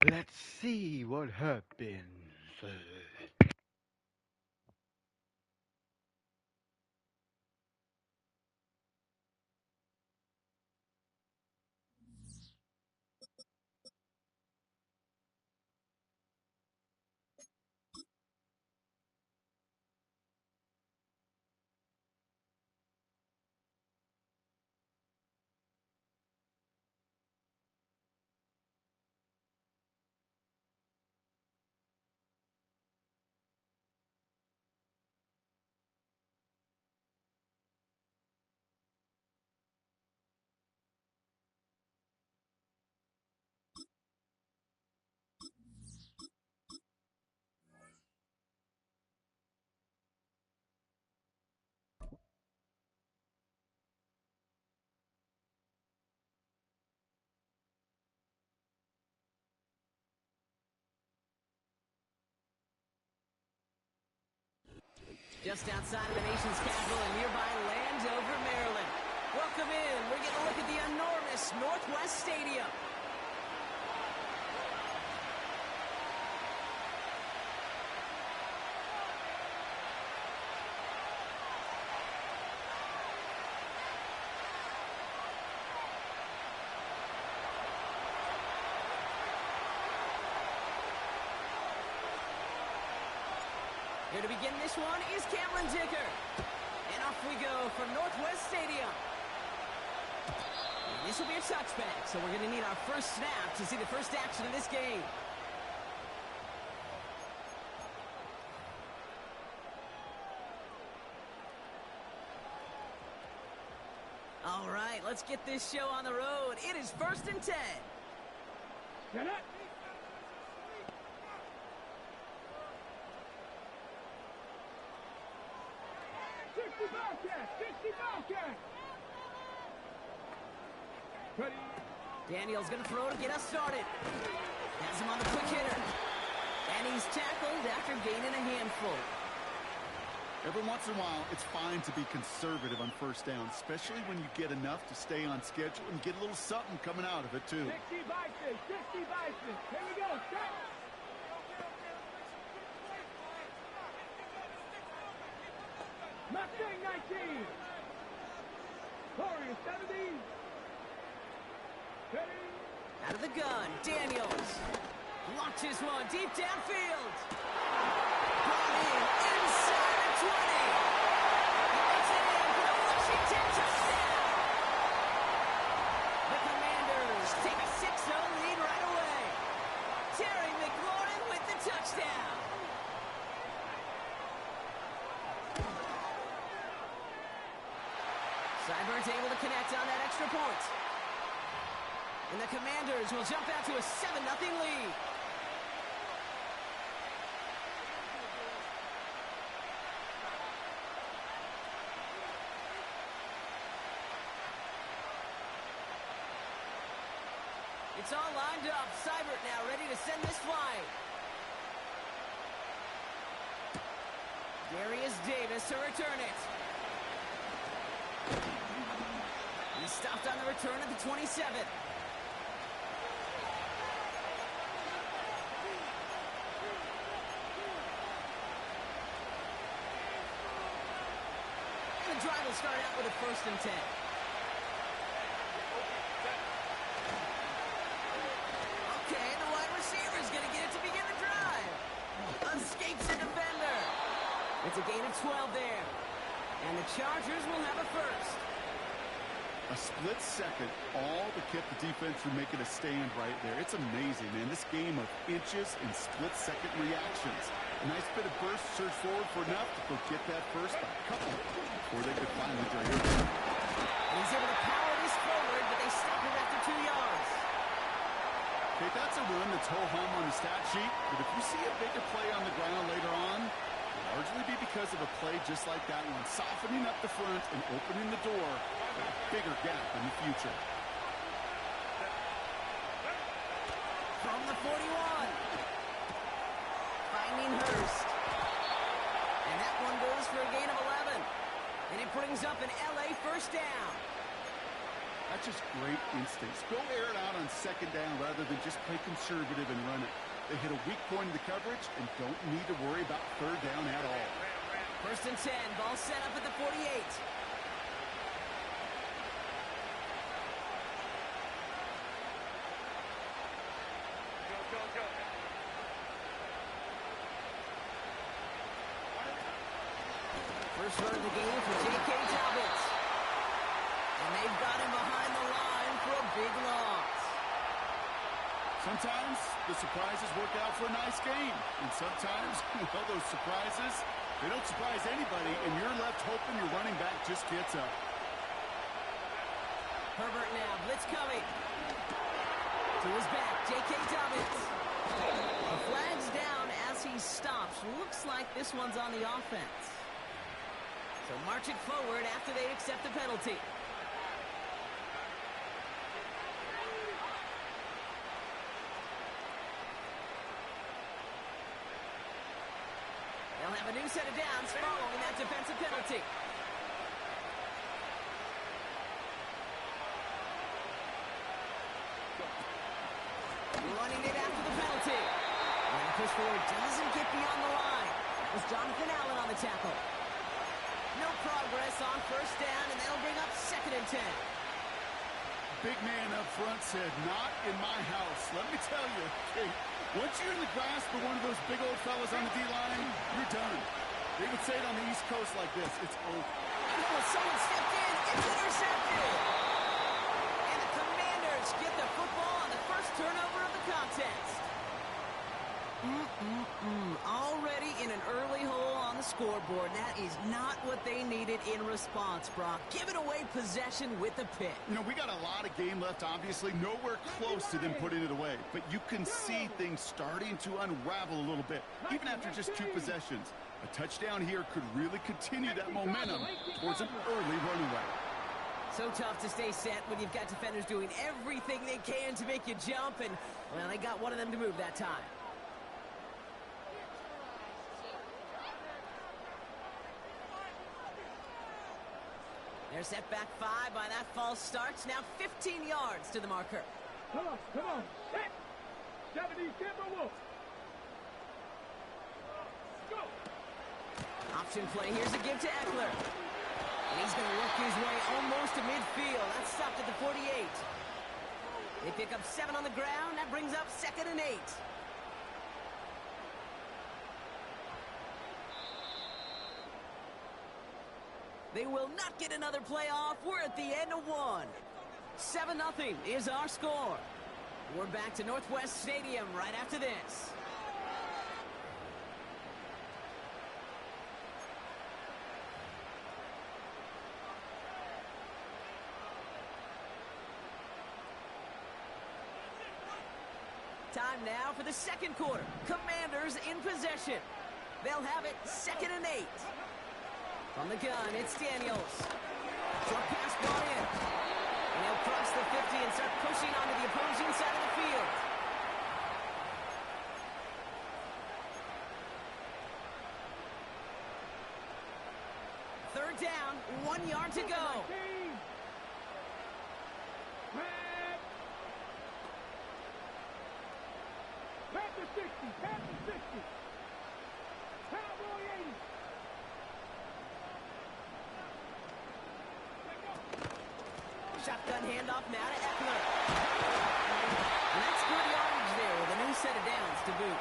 Let's see what happens. Just outside of the nation's capital in nearby Landover, Maryland. Welcome in. We're getting a look at the enormous Northwest Stadium. Here to begin this one is Cameron Dicker. And off we go from Northwest Stadium. And this will be a touchback, so we're going to need our first snap to see the first action of this game. All right, let's get this show on the road. It is 1st and 10. Get it! Daniel's going to throw to get us started. Has him on the quick hitter. And he's tackled after gaining a handful. Every once in a while, it's fine to be conservative on first down, especially when you get enough to stay on schedule and get a little something coming out of it, too. 60 Bison, 60 Bison. Here we go, set. Mustang 19. Corey 70. Ready. Out of the gun, Daniels. Launches one deep downfield. Brought in inside the 20. He makes it in for the Washington touchdown. The Commanders take a 6-0 lead right away. Terry McLaurin with the touchdown. Seibert's able to connect on that extra point. And the Commanders will jump out to a 7-0 lead. It's all lined up. Seibert now ready to send this flying. Darius Davis to return it. He stopped on the return at the 27. And the drive will start out with a 1st and 10. Okay, the wide receiver's going to get it to begin the drive. Escapes the defender. It's a gain of 12 there. And the Chargers will have a first. A split second, all to keep the defense from making a stand right there. It's amazing, man. This game of inches and split-second reactions. A nice bit of burst, surge forward for enough to go get that first by a couple before they could finally drag it. He's able to power this forward, but they stop him after 2 yards. Okay, that's a run that's ho-hum on the stat sheet, but if you see a bigger play on the ground later on, it'll largely be because of a play just like that one, softening up the front and opening the door for a bigger gap in the future. From the 41. Finding Hurst. And that one goes for a gain of 11. And it brings up an LA first down. That's just great instincts. Go air it out on second down rather than just play conservative and run it. They hit a weak point in the coverage and don't need to worry about third down at all. 1st and 10, ball set up at the 48. First run of the game for J.K. Talbot. And they've got him behind the line for a big loss. Sometimes the surprises work out for a nice game. And sometimes, well, those surprises, they don't surprise anybody, and you're left hoping your running back just gets up. Herbert now, blitz coming. To his back, J.K. Talbot. The flag's down as he stops. Looks like this one's on the offense. So march it forward after they accept the penalty. They'll have a new set of downs following that defensive penalty. Running it after the penalty. And push forward doesn't get beyond the line. It was Jonathan Allen on the tackle. No progress on 1st down, and they'll bring up 2nd and 10. Big man up front said, not in my house. Let me tell you, Kate, once you're in the grasp of one of those big old fellas on the D-line, you're done. They would say it on the East Coast like this, it's over. Oh, someone stepped in. It's intercepted. And the Commanders get the football on the first turnover of the contest. Already in an early hole on the scoreboard. That is not what they needed in response, Brock. Giving away possession with the pick. You know, we got a lot of game left, obviously. Nowhere close to them putting it away. But you can see things starting to unravel a little bit, even after just 2 possessions. A touchdown here could really continue that momentum towards an early runaway. So tough to stay set when you've got defenders doing everything they can to make you jump. And, well, they got one of them to move that time. They're set back 5 by that false start. Now 15 yards to the marker. Come on, set. 70 Timberwolves. Go. Option play. Here's a give to Eckler. And he's going to work his way almost to midfield. That's stopped at the 48. They pick up 7 on the ground. That brings up 2nd and 8. They will not get another play off. We're at the end of 1. 7-0 is our score. We're back to Northwest Stadium right after this. Time now for the 2nd quarter. Commanders in possession. They'll have it 2nd and 8. From the gun, it's Daniels. Short pass brought in. And they'll cross the 50 and start pushing onto the opposing side of the field. Third down, 1 yard to go. Pat the 60, pat the 60. Cowboy 80. Shotgun handoff now to Eckler. And that's good yardage there with a new set of downs to boot.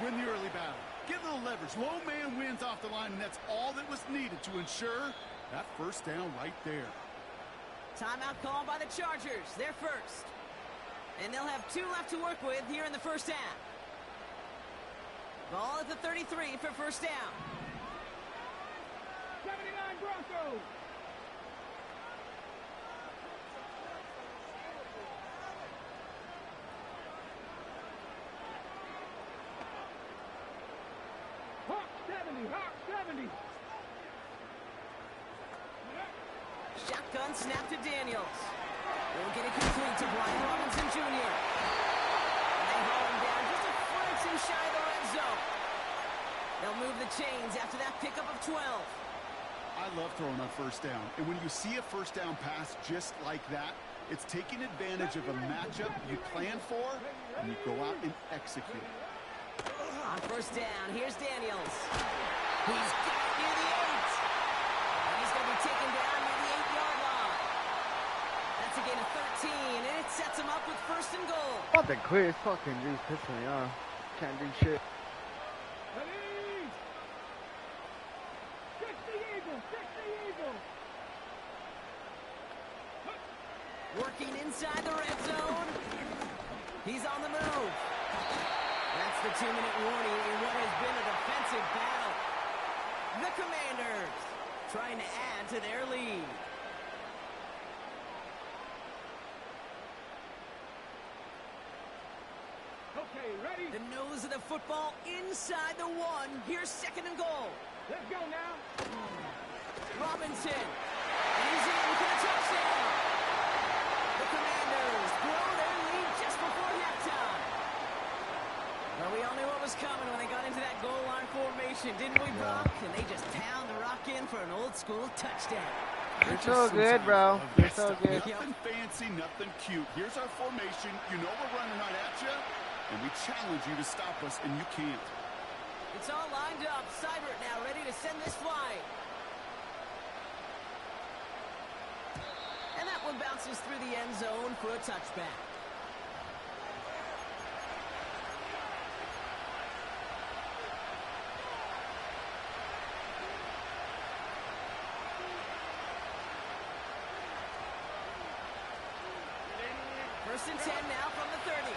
Win the early battle. Get a little leverage. Low man wins off the line, and that's all that was needed to ensure that 1st down right there. Timeout called by the Chargers. They're first. And they'll have 2 left to work with here in the 1st half. Ball at the 33 for 1st down. 79 Broncos. Hawk 70. Shotgun snap to Daniels. They'll get it complete to Brian Robinson Jr. And they haul him down just a foot or 2 shy of the red zone. They'll move the chains after that pickup of 12. I love throwing on first down. And when you see a first down pass just like that, it's taking advantage of a matchup you plan for, and you go out and execute. On first down, here's Daniels. He's got it near the 8. And he's going to be taken down near the 8-yard line. That's a gain of 13, and it sets him up with first and goal. Fucking clear. It's fucking dude pissing me off. Can't do shit. Working inside the red zone. He's on the move. That's the 2-minute warning in what has been a defensive battle. The Commanders trying to add to their lead. Okay, ready? The nose of the football inside the 1. Here's second and goal. Let's go now. Robinson. And he's in for the touchdown. The Commanders grow their lead just before halftime. Well, we all knew what was coming when they got into that goal line formation, didn't we, Brock? And they just pound the rock in for an old-school touchdown. You're so good, bro. You're so good. Nothing fancy, nothing cute. Here's our formation. You know we're running right at you, and we challenge you to stop us, and you can't. It's all lined up. Seibert now ready to send this flying. And that one bounces through the end zone for a touchback. First and 10 now from the 30.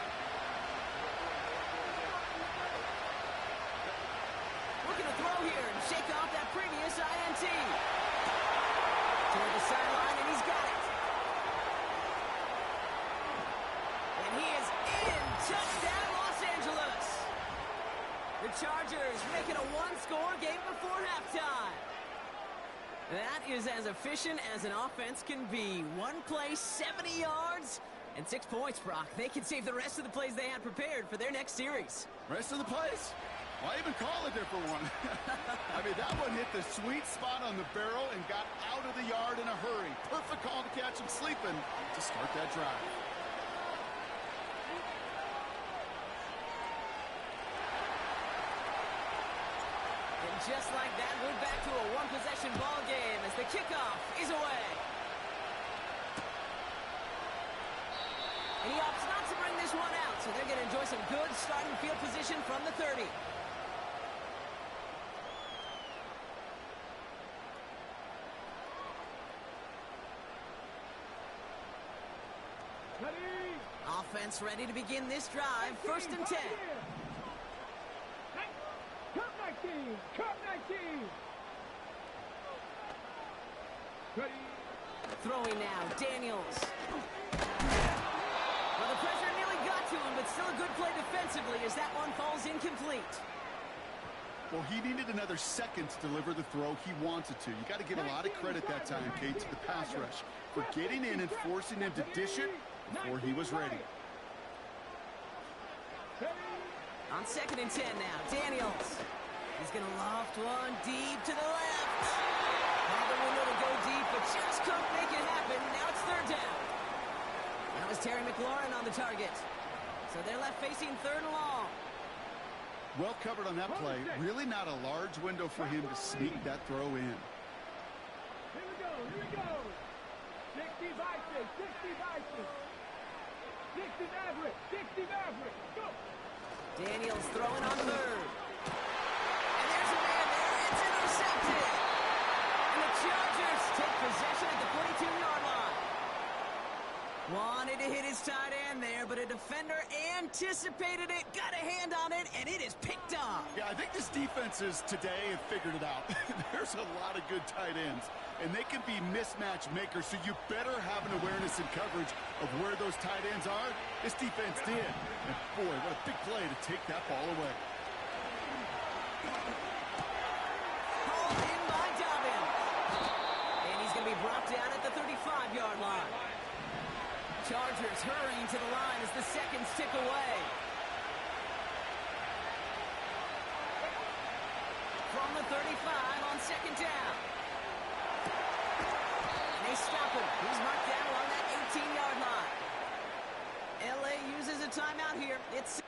Looking to throw here and shake off that previous INT. Toward the sideline, and he's got it. And he is in. Touchdown, Los Angeles. The Chargers making a one-score game before halftime. That is as efficient as an offense can be. One play, 70 yards, and 6 points, Brock. They can save the rest of the plays they had prepared for their next series. Rest of the plays? Why even call a different one? I mean, that one hit the sweet spot on the barrel and got out of the yard in a hurry. Perfect call to catch him sleeping to start that drive. And just like that, we're back to a one-possession ball game as the kickoff is away. And he opts not to bring this one out, so they're going to enjoy some good starting field position from the 30. Ready? Offense ready to begin this drive. First and 10. Cut 19. Cut 19. Ready? Throwing now, Daniels. Well, the pressure nearly got to him, but still a good play defensively as that one falls incomplete. Well, he needed another second to deliver the throw he wanted to. You got to give a lot of credit that time, Kate, to the pass rush for getting in and forcing him to dish it before he was ready. On second and 10 now, Daniels. He's going to loft one deep to the left. Had the window to go deep, but just couldn't make it happen. Now it's third down. That was Terry McLaurin on the target. So they're left facing third and long. Well covered on that play. Really not a large window for him to sneak that throw in. Here we go. Here we go. 60 by 6. 60 by 6. 60 average. 60 average. Go. Daniels throwing on third. And there's a man there. It's intercepted. And the Chargers take possession at the 42-yard line. Wanted to hit his tight end there, but a defender anticipated it, got a hand on it, and it is picked off. Yeah, I think this defenses today have figured it out. There's a lot of good tight ends, and they can be mismatch makers, so you better have an awareness and coverage of where those tight ends are. This defense did. And boy, what a big play to take that ball away. Hauled in by Dobbins. And he's going to be brought down at the 35-yard line. Chargers hurrying to the line as the seconds tick away. From the 35 on second down. And they stop him. He's marked down along that 18-yard line. LA uses a timeout here. It's...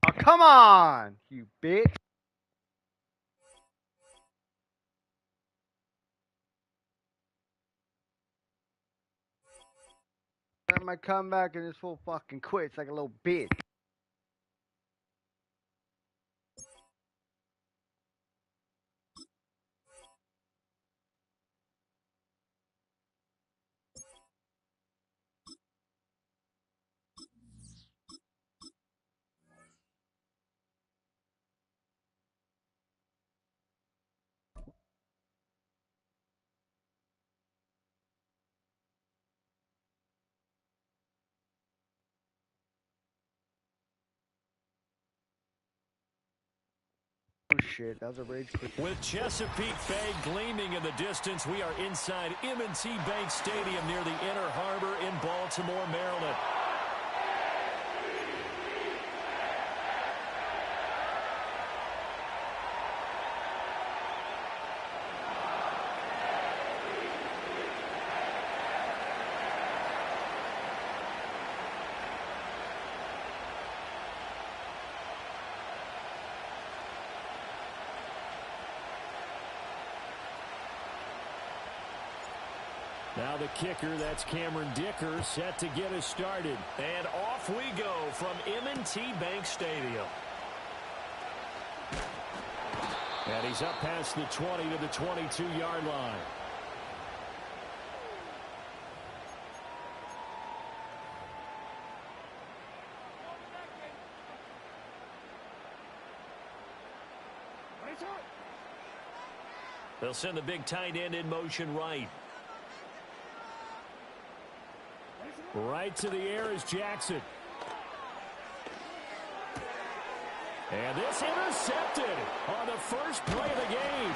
Oh, come on, you bitch. I might come back and this fool fucking quits like a little bitch. Oh shit, that was a rage quit. With Chesapeake Bay gleaming in the distance, we are inside M&T Bank Stadium near the Inner Harbor in Baltimore, Maryland. Now the kicker, that's Cameron Dicker, set to get us started. And off we go from M&T Bank Stadium. And he's up past the 20 to the 22-yard line. They'll send the big tight end in motion right. Right to the air is Jackson. And this intercepted on the first play of the game.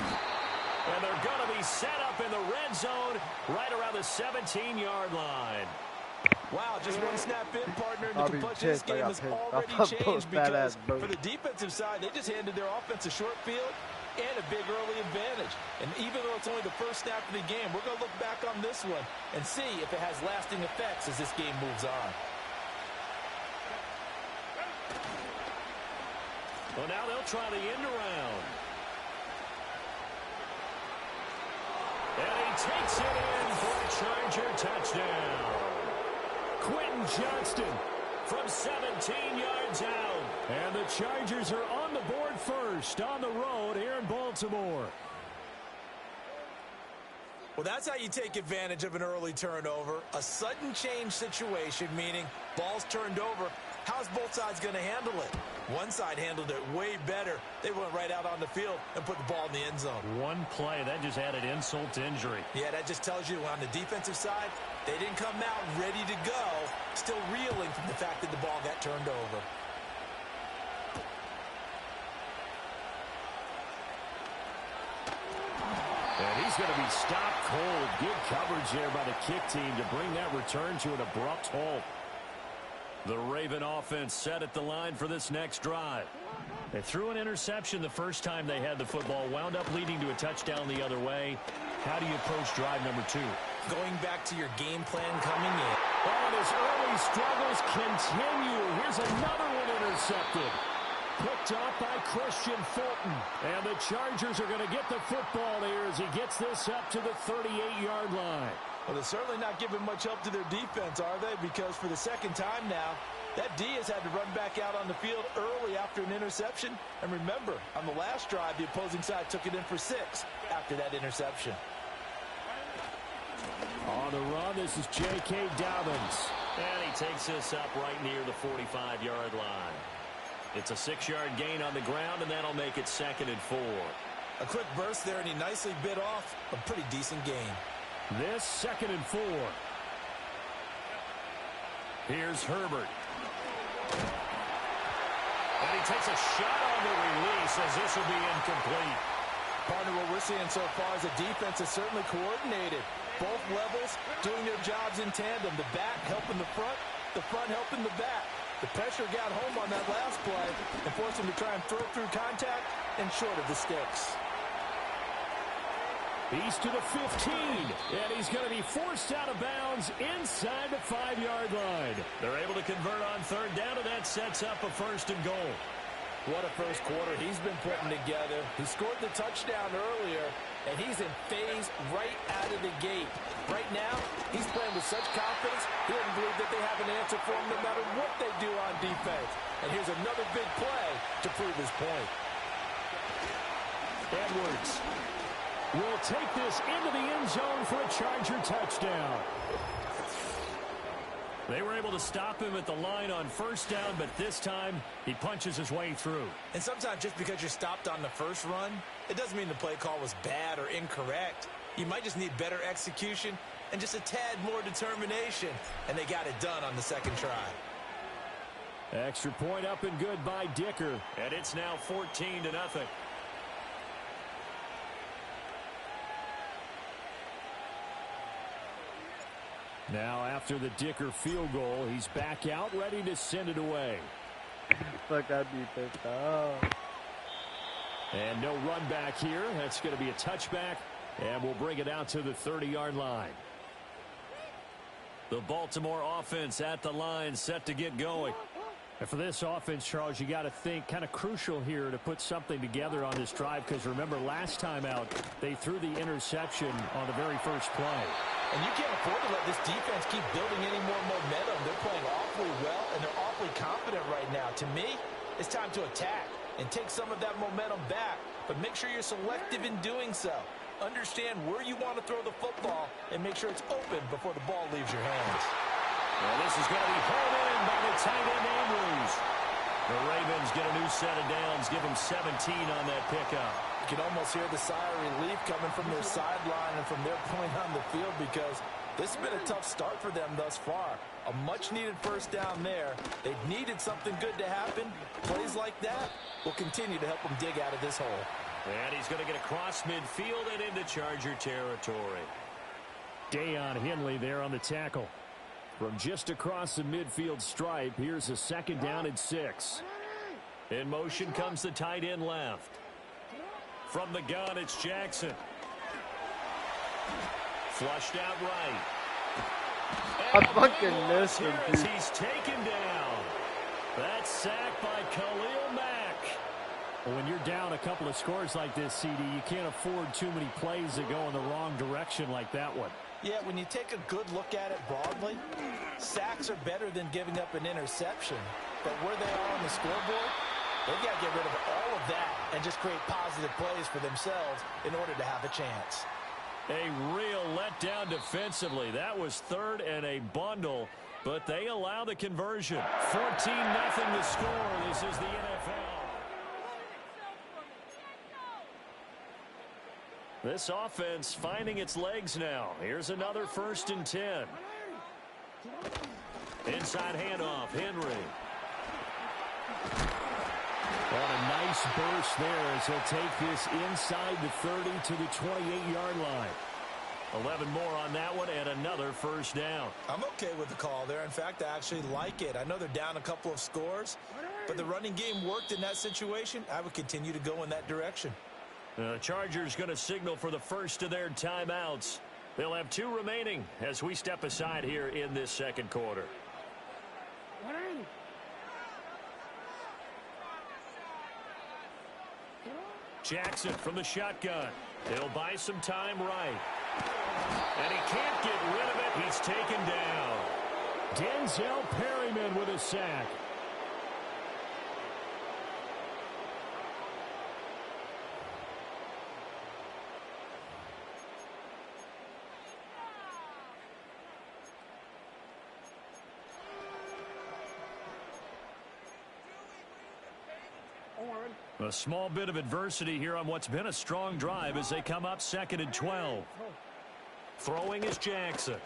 And they're going to be set up in the red zone right around the 17-yard line. Wow, just one snap in, partner, and I'll the be complexion of this pissed. I game got has pissed. already I'll changed post that because ass, bro. for the defensive side, they just handed their offense a short field and a big early advantage. And even though it's only the first snap of the game, we're going to look back on this one and see if it has lasting effects as this game moves on. Well, now they'll try the end around. And he takes it in for a Charger touchdown. Quentin Johnston from 17 yards out. And the Chargers are on the board first on the road here in Baltimore. Well, that's how you take advantage of an early turnover. A sudden change situation, meaning ball's turned over. How's both sides going to handle it? One side handled it way better. They went right out on the field and put the ball in the end zone. One play, that just added insult to injury. Yeah, that just tells you on the defensive side, they didn't come out ready to go, still reeling from the fact that the ball got turned over. And he's going to be stopped cold. Good coverage there by the kick team to bring that return to an abrupt halt. The Raven offense set at the line for this next drive. They threw an interception the first time they had the football, wound up leading to a touchdown the other way. How do you approach drive number 2? Going back to your game plan coming in. Oh, and his early struggles continue. Here's another one intercepted. Picked off by Christian Fulton. And the Chargers are going to get the football here as he gets this up to the 38-yard line. Well, they're certainly not giving much help to their defense, are they? Because for the second time now, that D has had to run back out on the field early after an interception. And remember, on the last drive, the opposing side took it in for 6 after that interception. On the run, this is J.K. Dobbins. And he takes this up right near the 45-yard line. It's a 6-yard gain on the ground, and that'll make it 2nd and 4. A quick burst there, and he nicely bit off a pretty decent gain. This 2nd and 4. Here's Herbert. And he takes a shot on the release as this will be incomplete. Partner, what we're seeing so far is a defense is certainly coordinated. Both levels doing their jobs in tandem. The back helping the front helping the back. The pressure got home on that last play and forced him to try and throw through contact and short of the sticks. He's to the 15, and he's going to be forced out of bounds inside the 5-yard line. They're able to convert on third down, and that sets up a 1st and goal. What a first quarter he's been putting together. He scored the touchdown earlier, and he's in phase right out of the gate. Right now, he's playing with such confidence, he doesn't believe that they have an answer for him no matter what they do on defense. And here's another big play to prove his point. Edwards will take this into the end zone for a Charger touchdown. They were able to stop him at the line on 1st down, but this time he punches his way through. And sometimes just because you're stopped on the first run, it doesn't mean the play call was bad or incorrect. You might just need better execution and just a tad more determination. And they got it done on the second try. Extra point up and good by Dicker. And it's now 14-0. Now after the Dicker field goal, he's back out ready to send it away. Fuck, I'd be pissed off. And no run back here. That's going to be a touchback. And we'll bring it out to the 30-yard line. The Baltimore offense at the line, set to get going. And for this offense, Charles, you got to think kind of crucial here to put something together on this drive, because remember last time out they threw the interception on the very first play. And you can't afford to let this defense keep building any more momentum. They're playing awfully well, and they're awfully confident right now. To me, it's time to attack and take some of that momentum back, but make sure you're selective in doing so. Understand where you want to throw the football and make sure it's open before the ball leaves your hands. Well, this is going to be hauled in by the tight end Andrews. The Ravens get a new set of downs, give them 17 on that pickup. You can almost hear the sigh of relief coming from their sideline and from their point on the field, because this has been a tough start for them thus far. A much-needed first down there. They needed something good to happen. Plays like that will continue to help them dig out of this hole. And he's going to get across midfield and into Charger territory. Deion Henley there on the tackle. From just across the midfield stripe, here's a 2nd down and 6. In motion comes the tight end left. From the gun, it's Jackson. Flushed out right. I fucking missed him, dude. He's taken down. That's sacked by Khalil Mack. When you're down a couple of scores like this, CD, you can't afford too many plays that go in the wrong direction like that one. Yeah, when you take a good look at it broadly, sacks are better than giving up an interception. But where they are on the scoreboard, they've got to get rid of all of that and just create positive plays for themselves in order to have a chance. A real letdown defensively. That was 3rd and a bundle, but they allow the conversion. 14-0 to score. This is the NFL. This offense finding its legs now. Here's another 1st and 10. Inside handoff, Henry. On a nice burst there as he'll take this inside the 30 to the 28-yard line. 11 more on that one and another 1st down. I'm okay with the call there. In fact, I actually like it. I know they're down a couple of scores, but the running game worked in that situation. I would continue to go in that direction. The Chargers going to signal for the first of their timeouts. They'll have 2 remaining as we step aside here in this 2nd quarter. Jackson from the shotgun. He'll buy some time right. And he can't get rid of it. He's taken down. Denzel Perryman with a sack. A small bit of adversity here on what's been a strong drive as they come up 2nd and 12. Throwing is Jackson.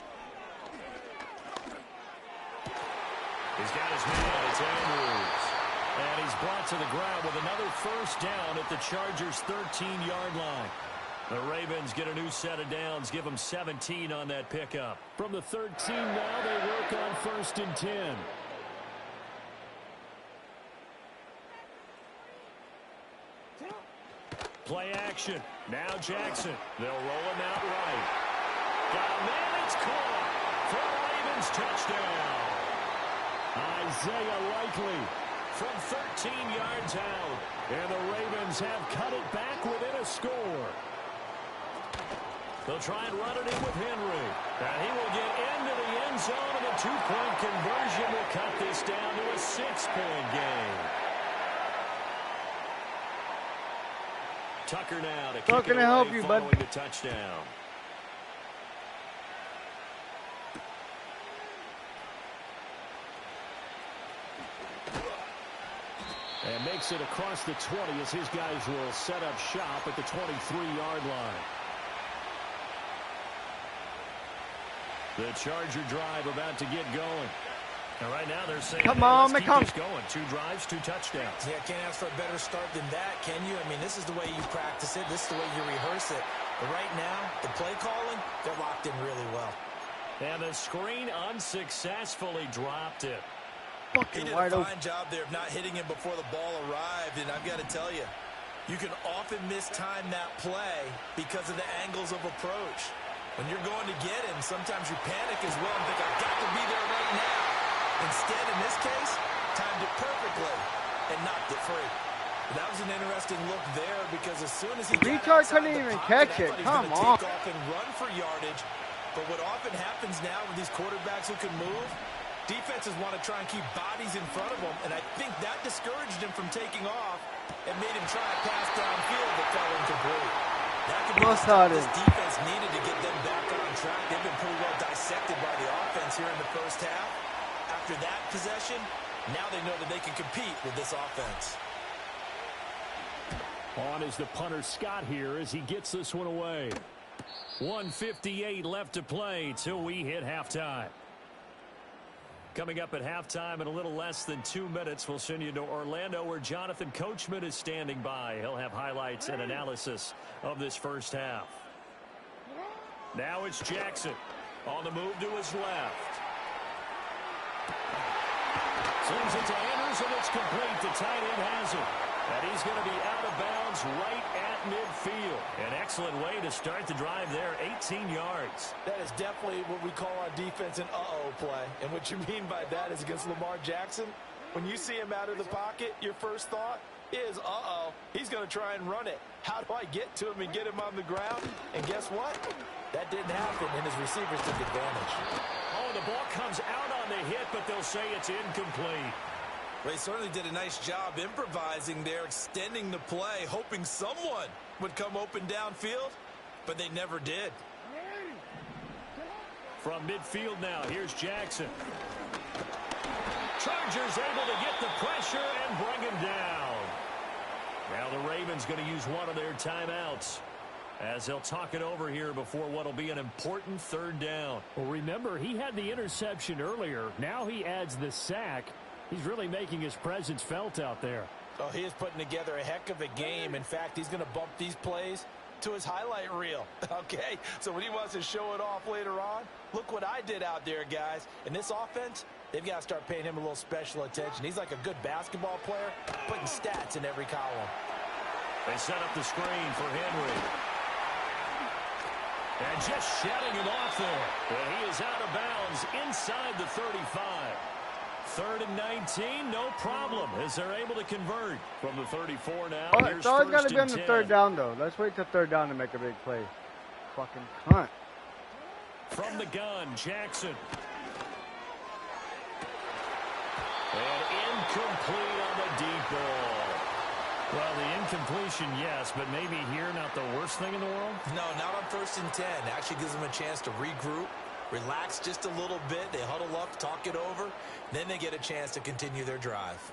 He's got his man. It's Andrews. And he's brought to the ground with another 1st down at the Chargers' 13-yard line. The Ravens get a new set of downs, give them 17 on that pickup. From the 13 now, they work on 1st and 10. Play action. action. Now Jackson. They'll roll him out right. Got a man. It's caught for the Ravens touchdown. Isaiah Likely from 13 yards out. And the Ravens have cut it back within a score. They'll try and run it in with Henry. And he will get into the end zone, and the two-point conversion will cut this down to a 6-point game. Tucker now to kick it away following the touchdown. And makes it across the 20 as his guys will set up shop at the 23-yard line. The Charger drive about to get going. And right now they're saying, come on, let's keep this going. 2 drives, 2 touchdowns. Yeah, can't ask for a better start than that, can you? I mean, this is the way you practice it. This is the way you rehearse it. But right now, the play calling, they're locked in really well. And the screen unsuccessfully dropped it. He did a fine job there of not hitting him before the ball arrived. And I've got to tell you, you can often mistime that play because of the angles of approach. When you're going to get him, sometimes you panic as well and think, I've got to be there right now. Instead, in this case, timed it perfectly and knocked it free. That was an interesting look there because as soon as he Richard couldn't even catch it. Come on. Take off and run for yardage. But what often happens now with these quarterbacks who can move, defenses want to try and keep bodies in front of them, and I think that discouraged him from taking off and made him try a pass downfield that fell incomplete. That could be the stuff this defense needed to get them back on track. They've been pretty well dissected by the offense here in the first half. After that possession, now they know that they can compete with this offense. On is the punter Scott here as he gets this one away. 1:58 left to play till we hit halftime. Coming up at halftime in a little less than 2 minutes, we'll send you to Orlando where Jonathan Coachman is standing by. He'll have highlights and analysis of this first half. Now it's Jackson on the move to his left. Sends it to Andrews, and it's complete. The tight end has it. And he's going to be out of bounds right at midfield. An excellent way to start the drive there, 18 yards. That is definitely what we call on defense an uh-oh play. And what you mean by that is against Lamar Jackson, when you see him out of the pocket, your first thought is, uh-oh, he's going to try and run it. How do I get to him and get him on the ground? And guess what? That didn't happen, and his receivers took advantage. Oh, the ball comes out on the hit, but they'll say it's incomplete. Well, he certainly did a nice job improvising there, extending the play, hoping someone would come open downfield, but they never did. From midfield now, here's Jackson. Chargers able to get the pressure and bring him down. Now the Ravens going to use one of their timeouts as they'll talk it over here before what will be an important third down. Well, remember, he had the interception earlier. Now he adds the sack. He's really making his presence felt out there. Oh, he is putting together a heck of a game. In fact, he's going to bump these plays to his highlight reel. Okay, so when he wants to show it off later on, look what I did out there, guys. In this offense, they've got to start paying him a little special attention. He's like a good basketball player, putting stats in every column. They set up the screen for Henry. And just shutting him off there. And he is out of bounds inside the 35. 3rd and 19, no problem, as they're able to convert from the 34 now. Oh, it's always got to be on the 3rd down, though. Let's wait till 3rd down to make a big play. Fucking cunt. From the gun, Jackson. And incomplete on the deep ball. Well, the incompletion, yes, but maybe here not the worst thing in the world? No, not on 1st and 10. Actually gives them a chance to regroup, relax just a little bit. They huddle up, talk it over. Then they get a chance to continue their drive.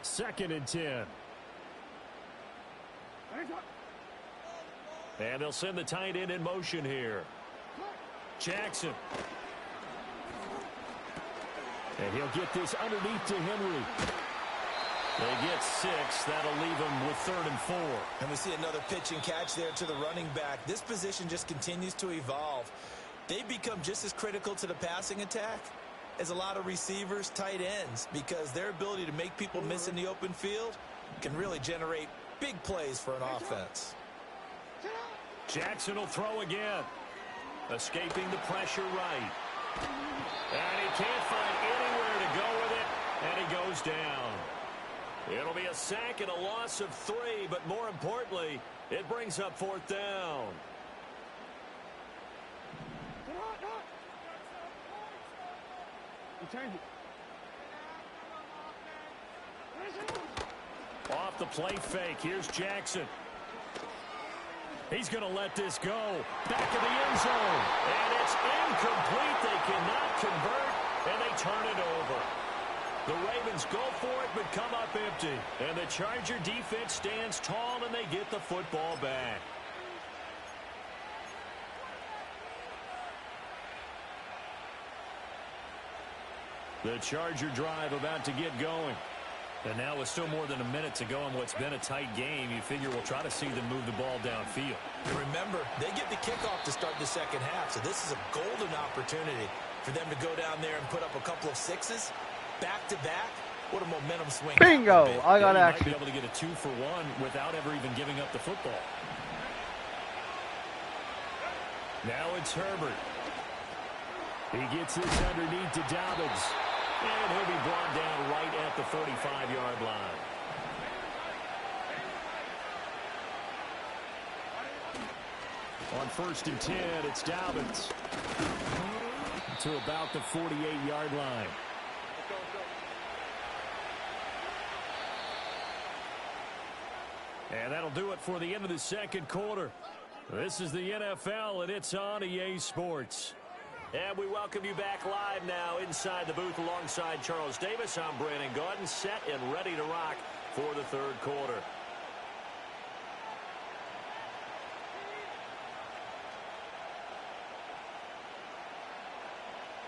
2nd and 10. And they'll send the tight end in motion here. Jackson. And he'll get this underneath to Henry. They get 6. That'll leave them with 3rd and 4. And we see another pitch and catch there to the running back. This position just continues to evolve. They become just as critical to the passing attack as a lot of receivers, tight ends, because their ability to make people miss in the open field can really generate Big plays for an offense. Jackson will throw again. Escaping the pressure right. And he can't find anywhere to go with it, and he goes down. It'll be a sack and a loss of 3, but more importantly, it brings up 4th down. Off the play fake, here's Jackson. He's going to let this go. Back of the end zone. And it's incomplete. They cannot convert, and they turn it over. The Ravens go for it, but come up empty. And the Charger defense stands tall, and they get the football back. The Charger drive about to get going. And now with still more than a minute to go in what's been a tight game, you figure we'll try to see them move the ball downfield. And remember, they get the kickoff to start the second half, so this is a golden opportunity for them to go down there and put up a couple of 6s back-to-back. What a momentum swing. Bingo! I got action. action. Might be able to get a 2-for-1 without ever even giving up the football. Now it's Herbert. He gets this underneath to Dobbins. And he'll be brought down right at the 45-yard line. On 1st and 10, it's Dobbins. To about the 48-yard line. And that'll do it for the end of the second quarter. This is the NFL, and it's on EA Sports. And we welcome you back live now inside the booth alongside Charles Davis. I'm Brandon Gaudin, set and ready to rock for the third quarter.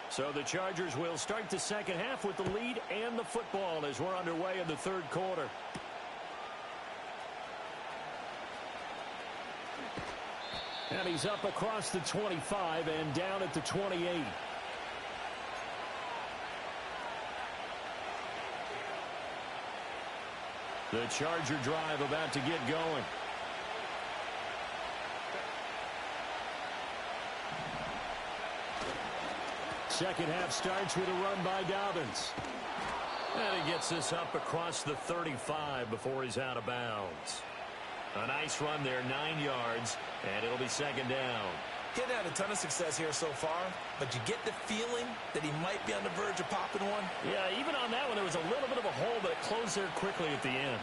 So the Chargers will start the second half with the lead and the football as we're underway in the third quarter. And he's up across the 25 and down at the 28. The Charger drive about to get going. Second half starts with a run by Dobbins. And he gets this up across the 35 before he's out of bounds. A nice run there, 9 yards, and it'll be second down. He hasn't had a ton of success here so far, but you get the feeling that he might be on the verge of popping one. Yeah, even on that one, there was a little bit of a hole, but it closed there quickly at the end.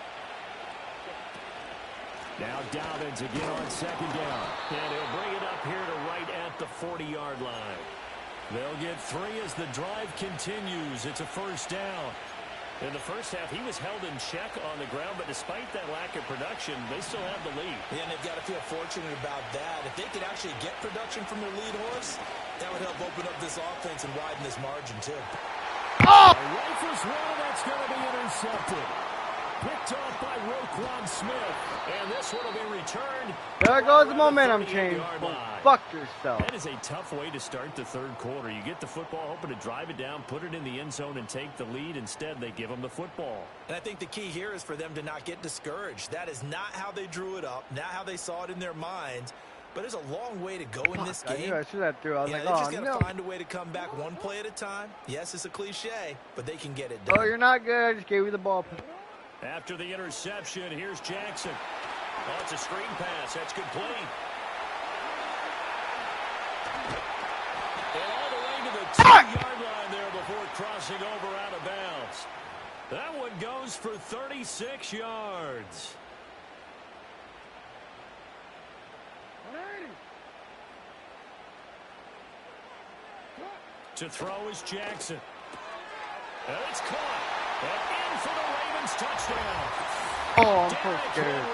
Now Dobbins again on second down. And he'll bring it up here to right at the 40-yard line. They'll get 3 as the drive continues. It's a first down. In the first half, he was held in check on the ground, but despite that lack of production, they still have the lead. Yeah, and they've got to feel fortunate about that. If they could actually get production from their lead horse, that would help open up this offense and widen this margin, too. Oh! A rifle's one, that's going to be intercepted. Picked off by Roquan Smith. And this one will be returned. There goes the momentum change. Fuck yourself. That is a tough way to start the third quarter. You get the football, hoping to drive it down, put it in the end zone, and take the lead. Instead, they give them the football. And I think the key here is for them to not get discouraged. That is not how they drew it up, not how they saw it in their minds. But there's a long way to go in this game. I knew I should have threw. I was like, they're just oh, going to find a way to come back one play at a time. Yes, it's a cliche, but they can get it done. Oh, you're not good. I just gave you the ball. After the interception, here's Jackson. Oh, it's a screen pass. That's complete. And all the way to the 2-yard line there before crossing over out of bounds. That one goes for 36 yards. To throw is Jackson. And it's caught. And in for the Ravens touchdown. Oh, I'm so scared.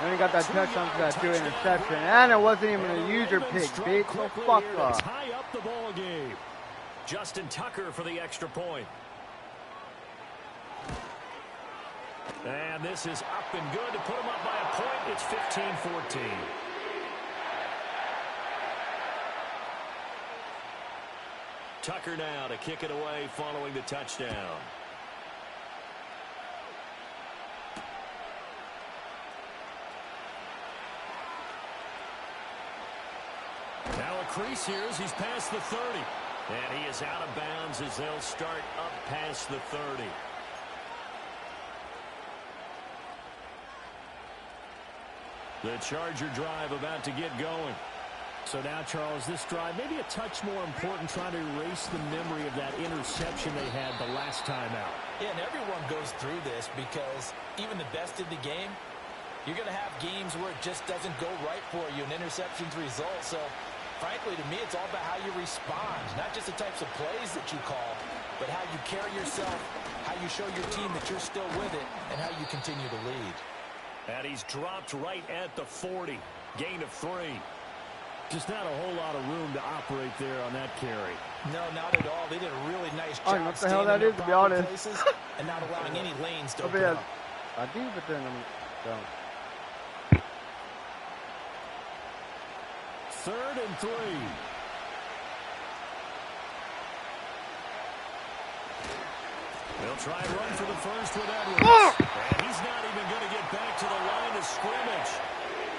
And he got that touchdown for that 2 interception. And it wasn't even a user pick, bitch. So fuck off. Tie up the ball game. Justin Tucker for the extra point. And this is up and good to put him up by a point. It's 15-14. Tucker now to kick it away following the touchdown. Now a crease here as he's past the 30. And he is out of bounds as they'll start up past the 30. The Charger drive about to get going. So now, Charles, this drive maybe a touch more important, trying to erase the memory of that interception they had the last time out. Yeah, and everyone goes through this because even the best in the game, you're going to have games where it just doesn't go right for you, and interceptions result. So, frankly, to me, it's all about how you respond, not just the types of plays that you call, but how you carry yourself, how you show your team that you're still with it, and how you continue to lead. And he's dropped right at the 40. Gain of 3. Just not a whole lot of room to operate there on that carry. No, not at all. They did a really nice job. I don't know what the hell that is, to be honest. Places and not allowing any lanes to I'll open be up. I do, but then I'm down. 3rd and 3. They'll try and run for the first with Edwards. And he's not even going to get back to the line of scrimmage.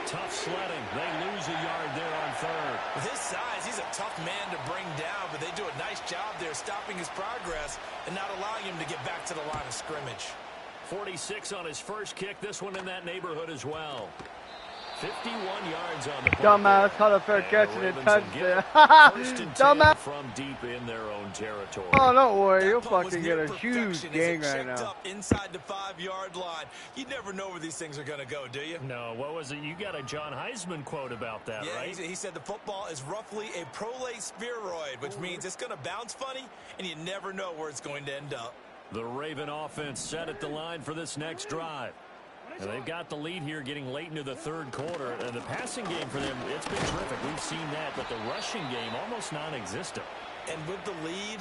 Tough sledding. They lose a yard there on 3rd. With his size, he's a tough man to bring down, but they do a nice job there stopping his progress and not allowing him to get back to the line of scrimmage. 46 on his first kick. This one in that neighborhood as well. 51 yards on the play. Dumbass caught a fair catch and it touched it. Dumbass. From deep in their own territory. Oh, don't worry. You'll That punt was fucking near get a huge perfection as gang it right checked now. up inside the 5-yard line. You never know where these things are going to go, do you? No, what was it? You got a John Heisman quote about that, Yeah, right? he said the football is roughly a prolate spheroid, which means it's going to bounce funny, and you never know where it's going to end up. The Raven offense set at the line for this next drive. And they've got the lead here getting late into the 3rd quarter. And the passing game for them, it's been terrific. We've seen that, but the rushing game almost non-existent. And with the lead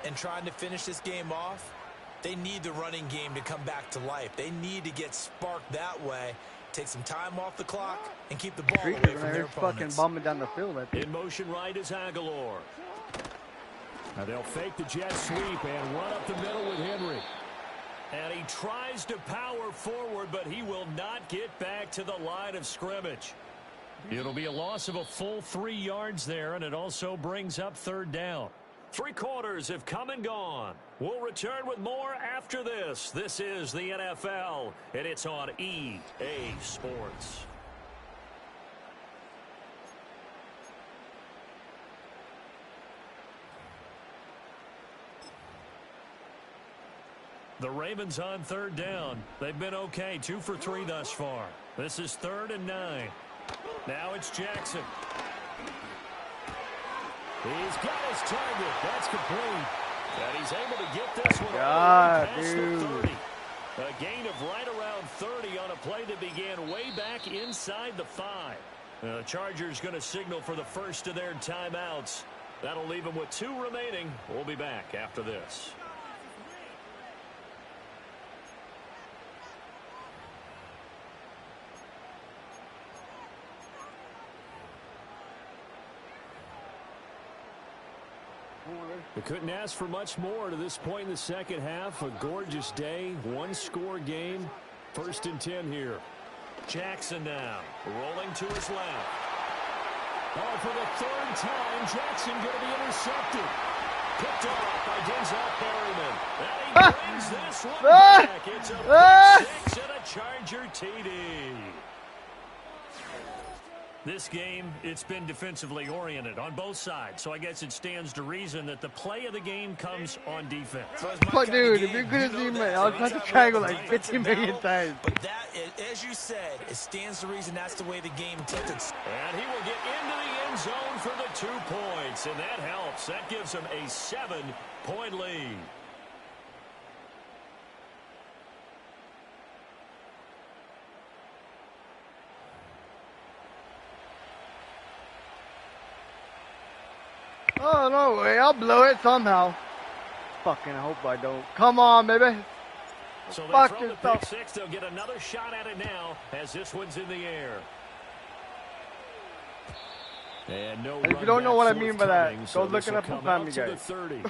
and trying to finish this game off, they need the running game to come back to life. They need to get sparked that way, take some time off the clock, and keep the ball away from their fucking opponents. bombing down the field. I think. In motion right is Aguilar. Now they'll fake the jet sweep and run up the middle with Henry. And he tries to power forward, but he will not get back to the line of scrimmage. It'll be a loss of a full 3 yards there, and it also brings up 3rd down. 3 quarters have come and gone. We'll return with more after this. This is the NFL, and it's on EA Sports. The Ravens on 3rd down. They've been okay, 2 for 3 thus far. This is 3rd and 9. Now it's Jackson. He's got his target. That's complete. And he's able to get this one all the way past the 30. A gain of right around 30 on a play that began way back inside the 5. The Chargers going to signal for the first of their timeouts. That'll leave them with 2 remaining. We'll be back after this. They couldn't ask for much more to this point in the second half. A gorgeous day, 1-score game. 1st and 10 here. Jackson now, rolling to his left. Oh, for the 3rd time, Jackson going to be intercepted. Picked off by Denzel Perryman. And he brings this one back. It's a pick 6 and a Charger TD. This game, it's been defensively oriented on both sides, so I guess it stands to reason that the play of the game comes on defense. But dude, if you're good as him, I was trying to triangle like 50 million times. But that, as you said, it stands to reason that's the way the game tilted. And he will get into the end zone for the 2 points, and that helps. That gives him a 7-point lead. Oh, no way. I'll blow it somehow. Fucking hope I don't. Come on, baby. So they Fuck throw the yourself. pick 6. They'll get another shot at it now as this one's in the air. And no If you don't know what I mean by that, forthcoming, go so look this it will up and come find out me, to the guys. 30.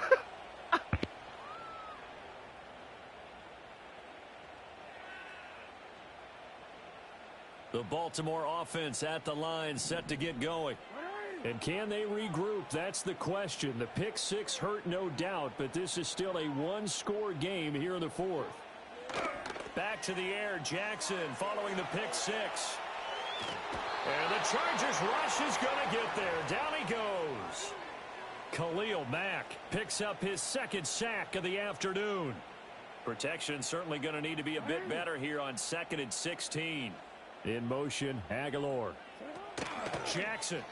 The Baltimore offense at the line, set to get going. And can they regroup? That's the question. The pick six hurt, no doubt, but this is still a one-score game here in the fourth. Back to the air, Jackson following the pick six. And the Chargers rush is going to get there. Down he goes. Khalil Mack picks up his second sack of the afternoon. Protection certainly going to need to be a bit better here on 2nd and 16. In motion, Aguilar. Jackson.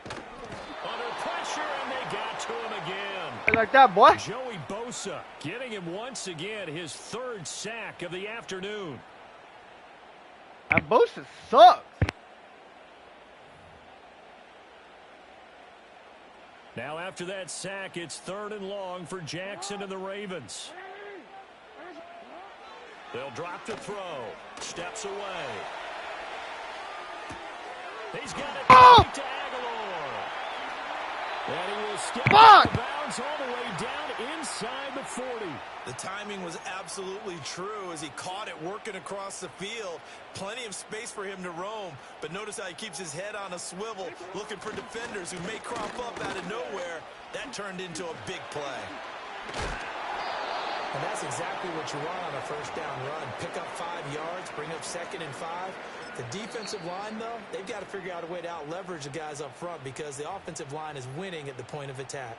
Under pressure, and they got to him again. Like that, boy. Joey Bosa getting him once again his third sack of the afternoon. That Bosa sucks. Now after that sack, it's 3rd and long for Jackson and the Ravens. They'll drop to throw. Steps away. He's got it to Aguilar. And he will step out of bounds all the way down inside the 40. The timing was absolutely true as he caught it working across the field. Plenty of space for him to roam, but notice how he keeps his head on a swivel, looking for defenders who may crop up out of nowhere. That turned into a big play. And that's exactly what you want on a first down run. Pick up 5 yards, bring up 2nd and 5. The defensive line, though, they've got to figure out a way to out-leverage the guys up front because the offensive line is winning at the point of attack.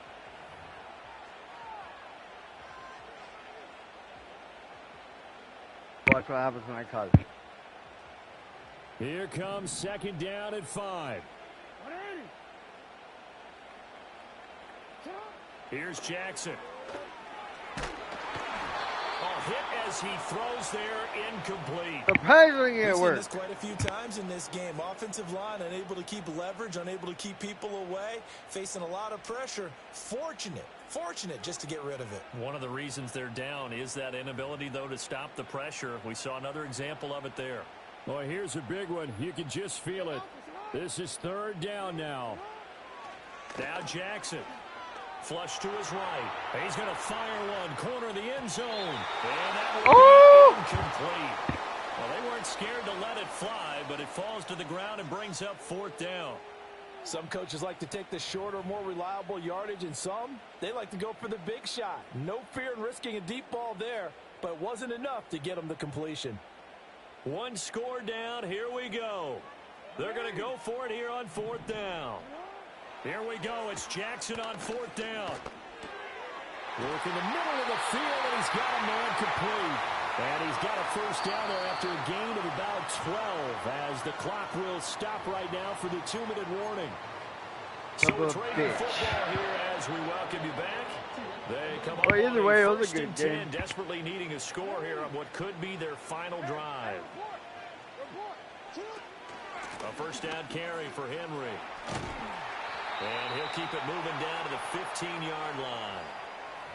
Watch what happens when I cut. Here comes 2nd down at 5. Here's Jackson. A hit as he throws there, incomplete. Surprisingly, it We've seen worked. this quite a few times in this game. Offensive line unable to keep leverage, unable to keep people away, facing a lot of pressure. Fortunate just to get rid of it. One of the reasons they're down is that inability, though, to stop the pressure. We saw another example of it there. Well, here's a big one. You can just feel it. This is 3rd down now. Now Jackson. Flush to his right. He's going to fire one. Corner of the end zone. And that will be incomplete. Well, they weren't scared to let it fly, but it falls to the ground and brings up 4th down. Some coaches like to take the shorter, more reliable yardage, and some, they like to go for the big shot. No fear in risking a deep ball there, but it wasn't enough to get them the completion. One score down. Here we go. They're going to go for it here on 4th down. Here we go. It's Jackson on 4th down. Work in the middle of the field, and he's got a man complete. And he's got a first down there after a gain of about 12 as the clock will stop right now for the 2-minute warning. So it's Raven football here as we welcome you back. They come up Either way, it on was a 1st and good game. 10, desperately needing a score here on what could be their final drive. A first down carry for Henry. And he'll keep it moving down to the 15-yard line.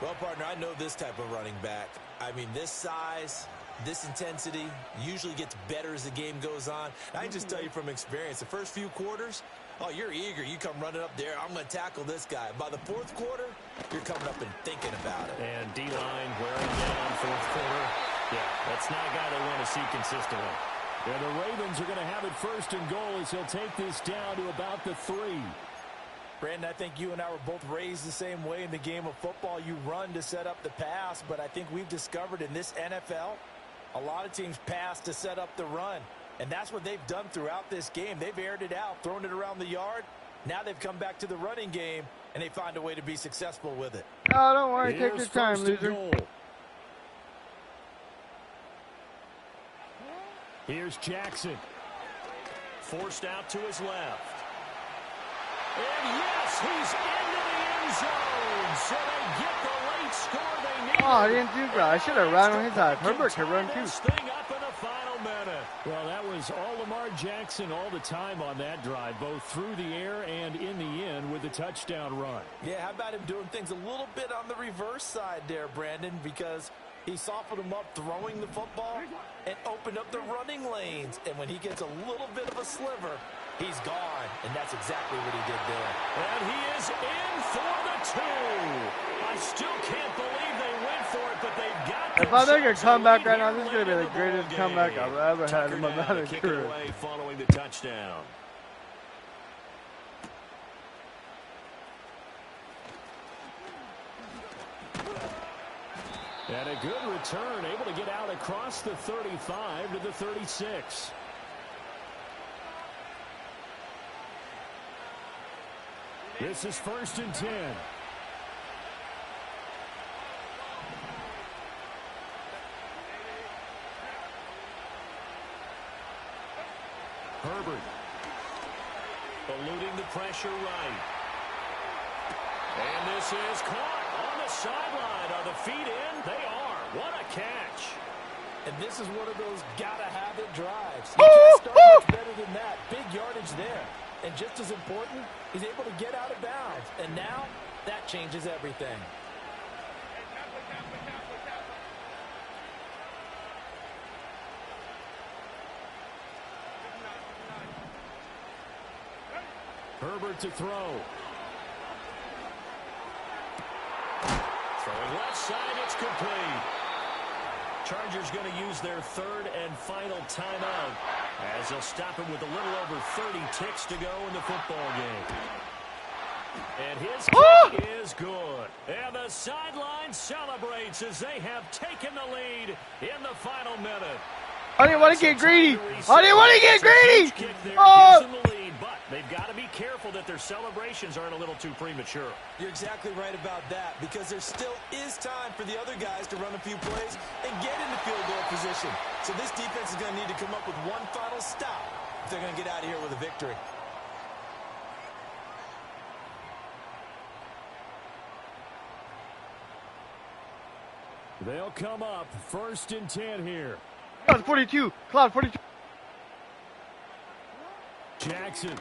Well, partner, I know this type of running back. I mean, this size, this intensity usually gets better as the game goes on. I can just tell you from experience, the first few quarters, oh, you're eager. You come running up there. I'm going to tackle this guy. By the 4th quarter, you're coming up and thinking about it. And D-line wearing down 4th quarter. Yeah, that's not a guy they want to see consistently. And the Ravens are going to have it 1st and goal as they'll take this down to about the 3. Brandon, I think you and I were both raised the same way in the game of football. You run to set up the pass, but I think we've discovered in this NFL, a lot of teams pass to set up the run. And that's what they've done throughout this game. They've aired it out, thrown it around the yard. Now they've come back to the running game, and they find a way to be successful with it. Oh, don't worry. Take your time, loser. Here's Jackson. Forced out to his left. And yes, he's into the end zone. So they get the late score they need. Oh, I didn't do that. I should have run on his side. Herbert could run too. This thing up in the final minute. Well, that was all Lamar Jackson all the time on that drive, both through the air and in the end with the touchdown run. Yeah, how about him doing things a little bit on the reverse side there, Brandon, because he softened him up throwing the football and opened up the running lanes. And when he gets a little bit of a sliver, he's gone, and that's exactly what he did there. And he is in for the 2. I still can't believe they went for it, but they've got If I make a comeback right now, this is going to be the greatest comeback I've ever had in my Tucker now to life. kick it away following the touchdown. And a good return, able to get out across the 35 to the 36. This is 1st and 10. Herbert. Eluding the pressure right. And this is caught on the sideline. Are the feet in? They are. What a catch. And this is one of those gotta-have-it drives. You can't start much better than that. Big yardage there. And just as important, he's able to get out of bounds. And now, that changes everything. Herbert to throw. Throwing left side, it's complete. Chargers going to use their 3rd and final timeout as they'll stop him with a little over 30 ticks to go in the football game. And his kick is good. And the sideline celebrates as they have taken the lead in the final minute. I didn't want to get greedy. I didn't want to get greedy. But they've got to be careful that their celebrations aren't a little too premature. You're exactly right about that, because there still is time for the other guys to run a few plays and get into field goal position. So this defense is going to need to come up with one final stop if they're going to get out of here with a victory. They'll come up 1st and 10 here. Cloud 42. Cloud 42. Jackson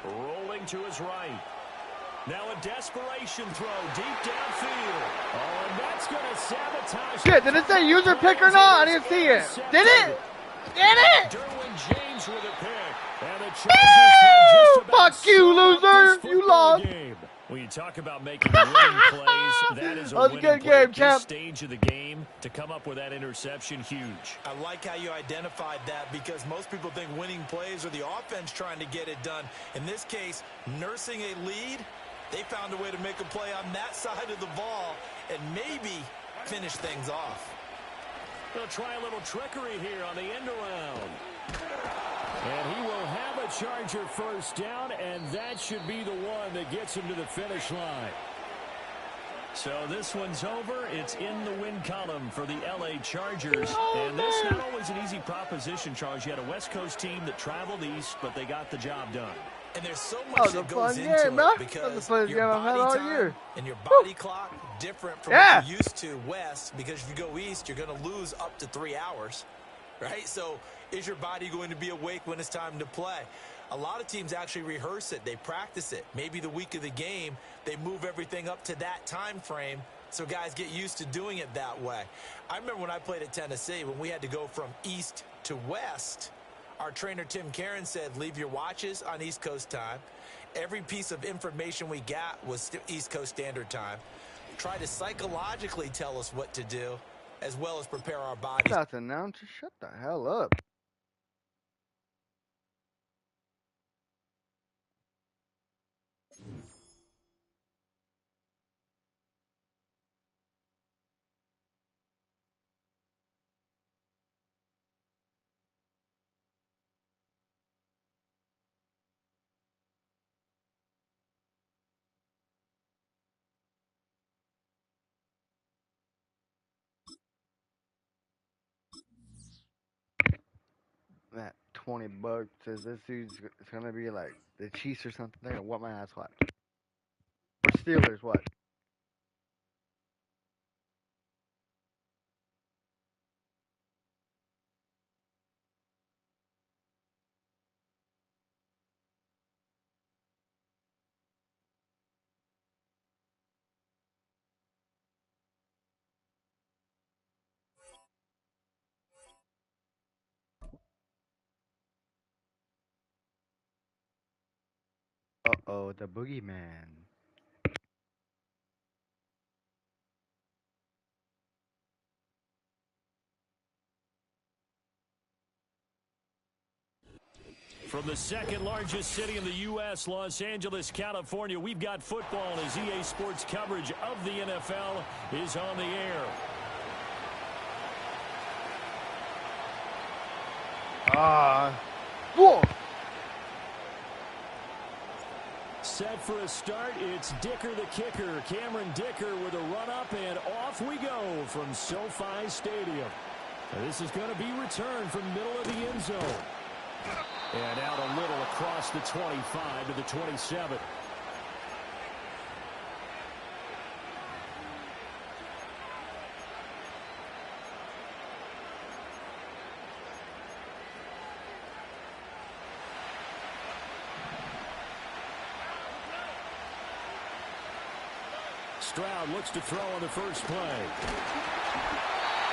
rolling to his right. Now a desperation throw deep downfield. Oh, and that's going to sabotage. Shit, did it say user pick or not? I didn't see it. Did it? Did it? Derwin James with a pick. And the Chargers have just about fuck you, loser. You lost. Game. When you talk about making winning plays, that is a winning good play game, at champ. this stage of the game. To come up with that interception, huge. I like how you identified that, because most people think winning plays are the offense trying to get it done. In this case, nursing a lead, they found a way to make a play on that side of the ball and maybe finish things off. They'll try a little trickery here on the end around. And he will have a Charger 1st down, and that should be the one that gets him to the finish line. So this one's over. It's in the win column for the LA Chargers. And that's not always an easy proposition, Charles. You had a West Coast team that traveled east, but they got the job done. And there's so much that goes into it, because your body time and your body clock different from what you're used to west, because if you go east, you're going to lose up to 3 hours, right? So is your body going to be awake when it's time to play? A lot of teams actually rehearse it. They practice it. Maybe the week of the game, they move everything up to that time frame so guys get used to doing it that way. I remember when I played at Tennessee, when we had to go from east to west, our trainer Tim Karen said, leave your watches on East Coast time. Every piece of information we got was East Coast Standard Time. Try to psychologically tell us what to do, as well as prepare our bodies. That's announcer. Shut the hell up. That $20 says this dude's it's gonna be like the Chiefs or something. They're gonna whoop my ass. What? Or Steelers? What? Uh-oh, the boogeyman. From the second largest city in the U.S., Los Angeles, California, we've got football as EA Sports coverage of the NFL is on the air. Whoa. Set for a start, it's Dicker the kicker. Cameron Dicker with a run-up, and off we go from SoFi Stadium. This is going to be returned from middle of the end zone. And out a little across the 25 to the 27. Stroud looks to throw on the first play.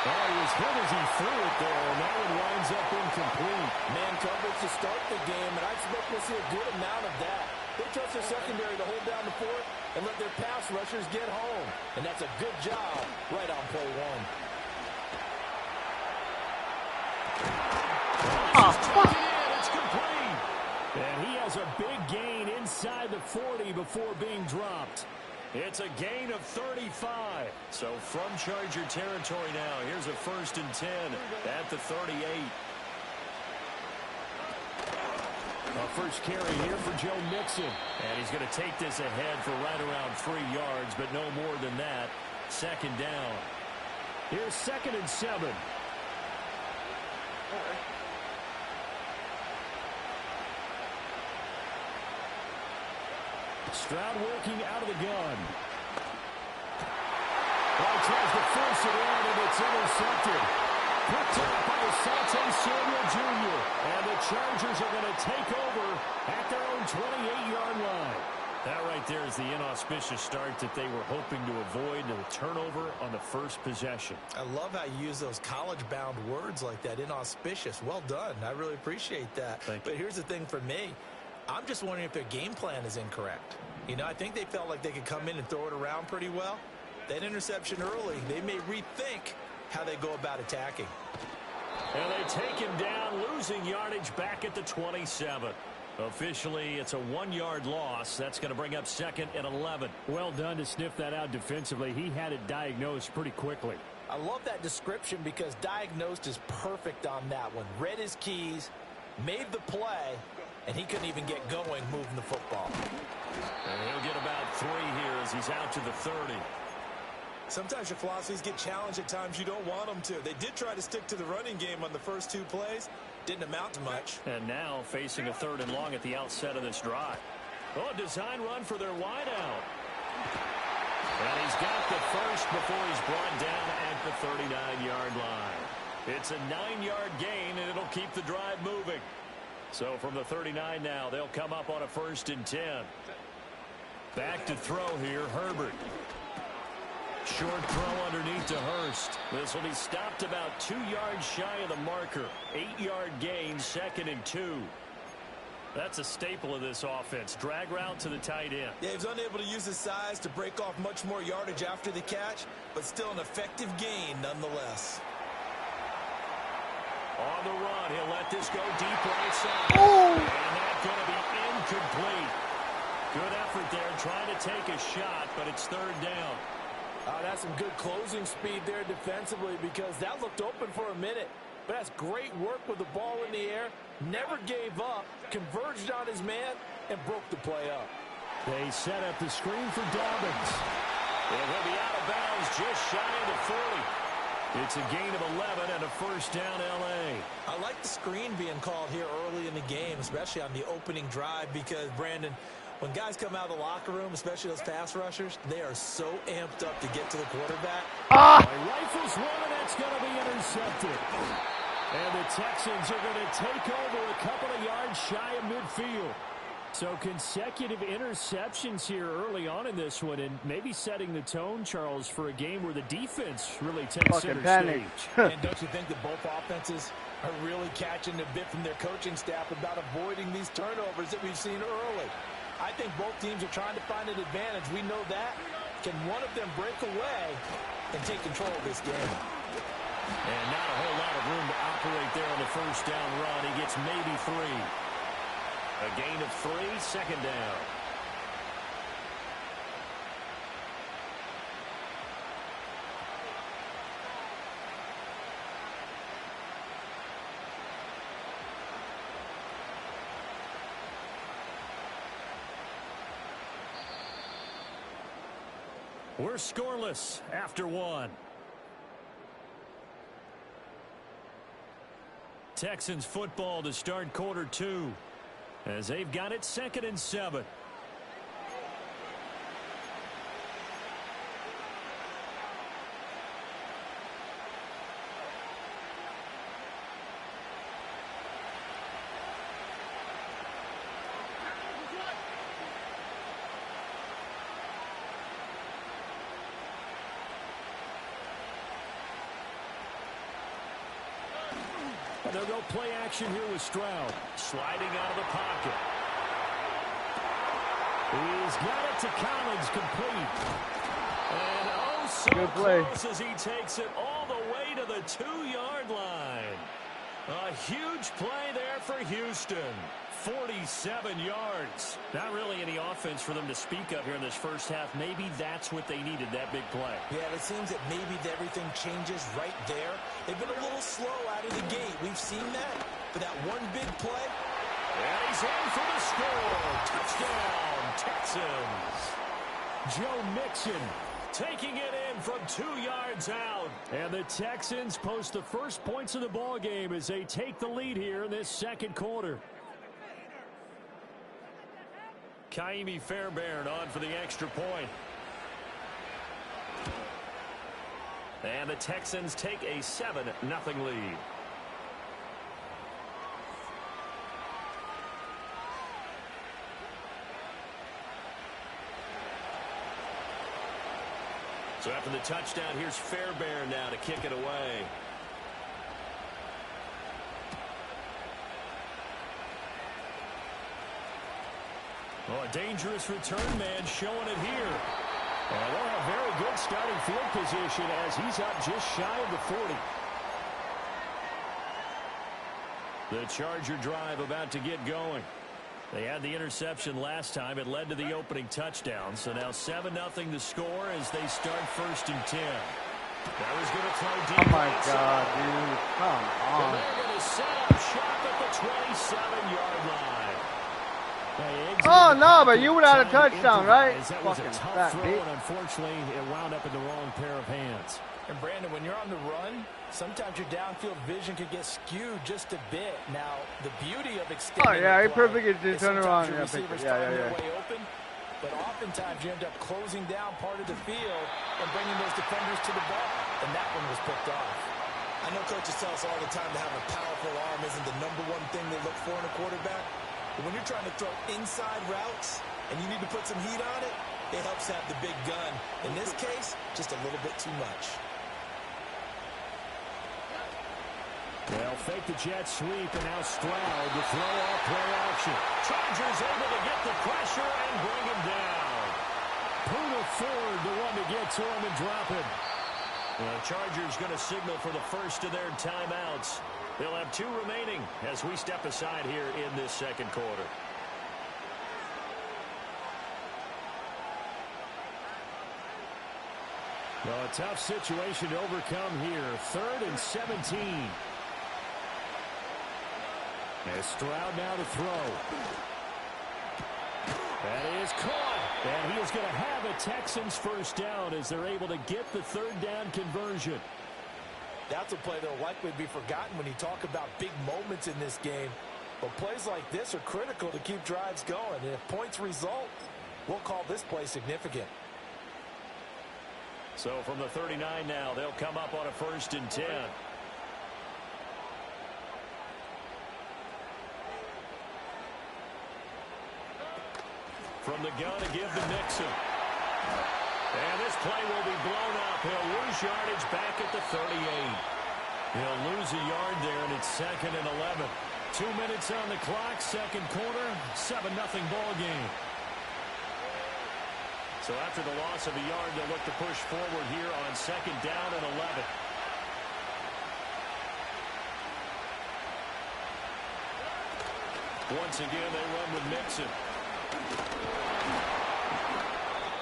Oh, he was hit as he threw it there, and that one winds up incomplete. Man coverage to start the game, and I expect we'll see a good amount of that. They trust their secondary to hold down the fort and let their pass rushers get home. And that's a good job right on play one. It's complete. And he has a big gain inside the 40 before being dropped. It's a gain of 35. So from Charger territory now, here's a 1st and 10 at the 38. A first carry here for Joe Mixon. And he's going to take this ahead for right around 3 yards, but no more than that. 2nd down. Here's 2nd and 7. Stroud working out of the gun. Well, tries to force it in, and it's intercepted. Picked up by Asante Samuel Jr. And the Chargers are going to take over at their own 28-yard line. That right there is the inauspicious start that they were hoping to avoid, and a turnover on the first possession. I love how you use those college-bound words like that, inauspicious. Well done. I really appreciate that. But here's the thing for me. I'm just wondering if their game plan is incorrect. You know, I think they felt like they could come in and throw it around pretty well. That interception early, they may rethink how they go about attacking. And they take him down, losing yardage back at the 27. Officially, it's a 1-yard loss. That's going to bring up 2nd and 11. Well done to sniff that out defensively. He had it diagnosed pretty quickly. I love that description because diagnosed is perfect on that one. Read his keys, made the play, and he couldn't even get going moving the football. And he'll get about 3 here as he's out to the 30. Sometimes your philosophies get challenged at times you don't want them to. They did try to stick to the running game on the first 2 plays. Didn't amount to much. And now facing a 3rd and long at the outset of this drive. Oh, a design run for their wideout. And he's got the first before he's brought down at the 39-yard line. It's a 9-yard gain, and it'll keep the drive moving. So from the 39 now, they'll come up on a 1st and 10. Back to throw here, Herbert. Short throw underneath to Hurst. This will be stopped about 2 yards shy of the marker. 8-yard gain, 2nd and 2. That's a staple of this offense. Drag route to the tight end. Yeah, he was unable to use his size to break off much more yardage after the catch, but still an effective gain nonetheless. On the run, he'll let this go deep right side. And that's going to be incomplete. Good effort there, trying to take a shot, but it's 3rd down. That's some good closing speed there defensively because that looked open for a minute. But that's great work with the ball in the air. Never gave up, converged on his man, and broke the play up. They set up the screen for Dobbins. It will be out of bounds just shy of the 40. It's a gain of 11 and a 1st down L.A. I like the screen being called here early in the game, especially on the opening drive because, Brandon, when guys come out of the locker room, especially those pass rushers, they are so amped up to get to the quarterback. Rifles one, and that's going to be intercepted. And the Texans are going to take over a couple of yards shy of midfield. So consecutive interceptions here early on in this one, and maybe setting the tone, Charles, for a game where the defense really takes center stage. And don't you think that both offenses are really catching a bit from their coaching staff about avoiding these turnovers that we've seen early? I think both teams are trying to find an advantage. We know that. Can one of them break away and take control of this game? And not a whole lot of room to operate there on the 1st down run. He gets maybe 3. A gain of 3, 2nd down. We're scoreless after one. Texans football to start quarter two, as they've got it 2nd and 7. They'll go play action here with Stroud. Sliding out of the pocket. He's got it to Collins, complete. And oh, so good play. Close as he takes it all the way to the 2-yard line. A huge play there for Houston. 47 yards. Not really any offense for them to speak of here in this first half. Maybe that's what they needed, that big play. Yeah, it seems that maybe everything changes right there. They've been a little slow out of the gate. We've seen that. But that one big play. And he's in for the score. Touchdown, Texans. Joe Mixon taking it in from 2 yards out. And the Texans post the first points of the ball game as they take the lead here in this second quarter. Kaimi Fairbairn on for the extra point. And the Texans take a 7-0 lead. So after the touchdown, here's Fairbairn now to kick it away. Oh, a dangerous return man showing it here. And they'll have very good starting field position as he's up just shy of the 40. The Charger drive about to get going. They had the interception last time. It led to the opening touchdown. So now 7-0 the score as they start 1st and 10. That was going to throw deep. Oh my God, dude. Come And on. they're going to set up shop at the 27-yard line. Oh, no, but you would have had a touchdown, right? That was a Fucking tough fat throw, bitch. and unfortunately, it wound up in the wrong pair of hands. And Brandon, when you're on the run, sometimes your downfield vision could get skewed just a bit. Now, the beauty of extending Oh, yeah, he the play perfectly did is turn sometimes around. your Yeah, receivers yeah, find yeah, their yeah. way open, but oftentimes you end up closing down part of the field and bringing those defenders to the ball, and that one was picked off. I know coaches tell us all the time to have a powerful arm isn't the #1 thing they look for in a quarterback. But when you're trying to throw inside routes and you need to put some heat on it, it helps have the big gun. In this case, just a little bit too much. They'll fake the jet sweep, and now Stroud to throw off play action. Chargers able to get the pressure and bring him down. Poona Ford, the one to get to him and drop him. The Chargers going to signal for the first of their timeouts. They'll have 2 remaining as we step aside here in this second quarter. Well, a tough situation to overcome here. 3rd and 17. As Stroud now to throw. That is caught. And he is going to have a Texans first down as they're able to get the 3rd down conversion. That's a play that will likely be forgotten when you talk about big moments in this game. But plays like this are critical to keep drives going. And if points result, we'll call this play significant. So from the 39 now, they'll come up on a 1st and 10. From the gun to give to Mixon. And this play will be blown up. He'll lose yardage back at the 38. He'll lose a yard there, and it's 2nd and 11. 2 minutes on the clock, second quarter, 7-0 ball game. So after the loss of a yard, they'll look to push forward here on 2nd down and 11. Once again, they run with Mixon.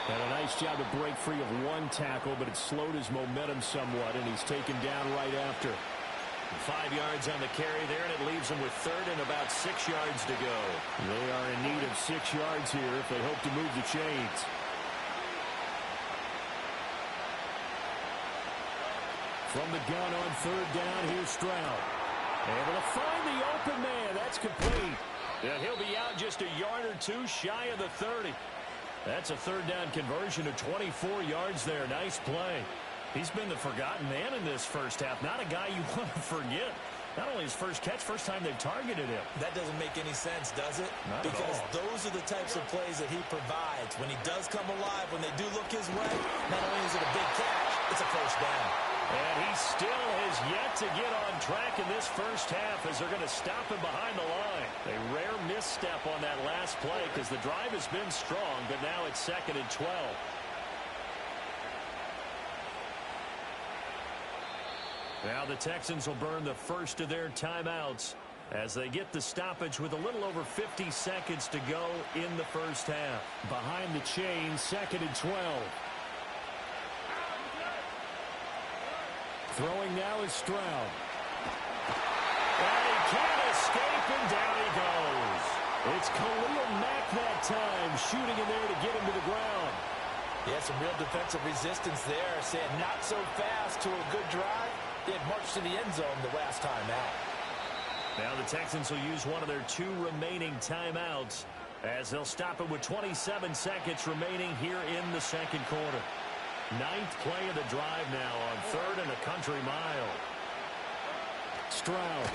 And a nice job to break free of 1 tackle, but it slowed his momentum somewhat, and he's taken down right after. 5 yards on the carry there, and it leaves them with 3rd and about 6 yards to go. They are in need of 6 yards here if they hope to move the chains. From the gun on third down, here's Stroud. Able to find the open man. That's complete. And he'll be out just a yard or two shy of the 30. That's a third down conversion of 24 yards there. Nice play. He's been the forgotten man in this first half. Not a guy you want to forget. Not only his first catch, first time they've targeted him. That doesn't make any sense, does it? Not because at all. those are the types of plays that he provides. When he does come alive, when they do look his way, not only is it a big catch, it's a first down. And he still has yet to get on track in this first half as they're going to stop him behind the line. A rare misstep on that last play because the drive has been strong, but now it's 2nd and 12. Now the Texans will burn the first of their timeouts as they get the stoppage with a little over 50 seconds to go in the first half. Behind the chain, 2nd and 12. Throwing now is Stroud. And he can't escape, and down he goes. It's Khalil Mack that time, shooting in there to get him to the ground. Yeah, some real defensive resistance there, saying not so fast to a good drive. They had marched to the end zone the last time out. Now the Texans will use one of their 2 remaining timeouts as they'll stop it with 27 seconds remaining here in the second quarter. 9th play of the drive now on 3rd and a country mile. Stroud.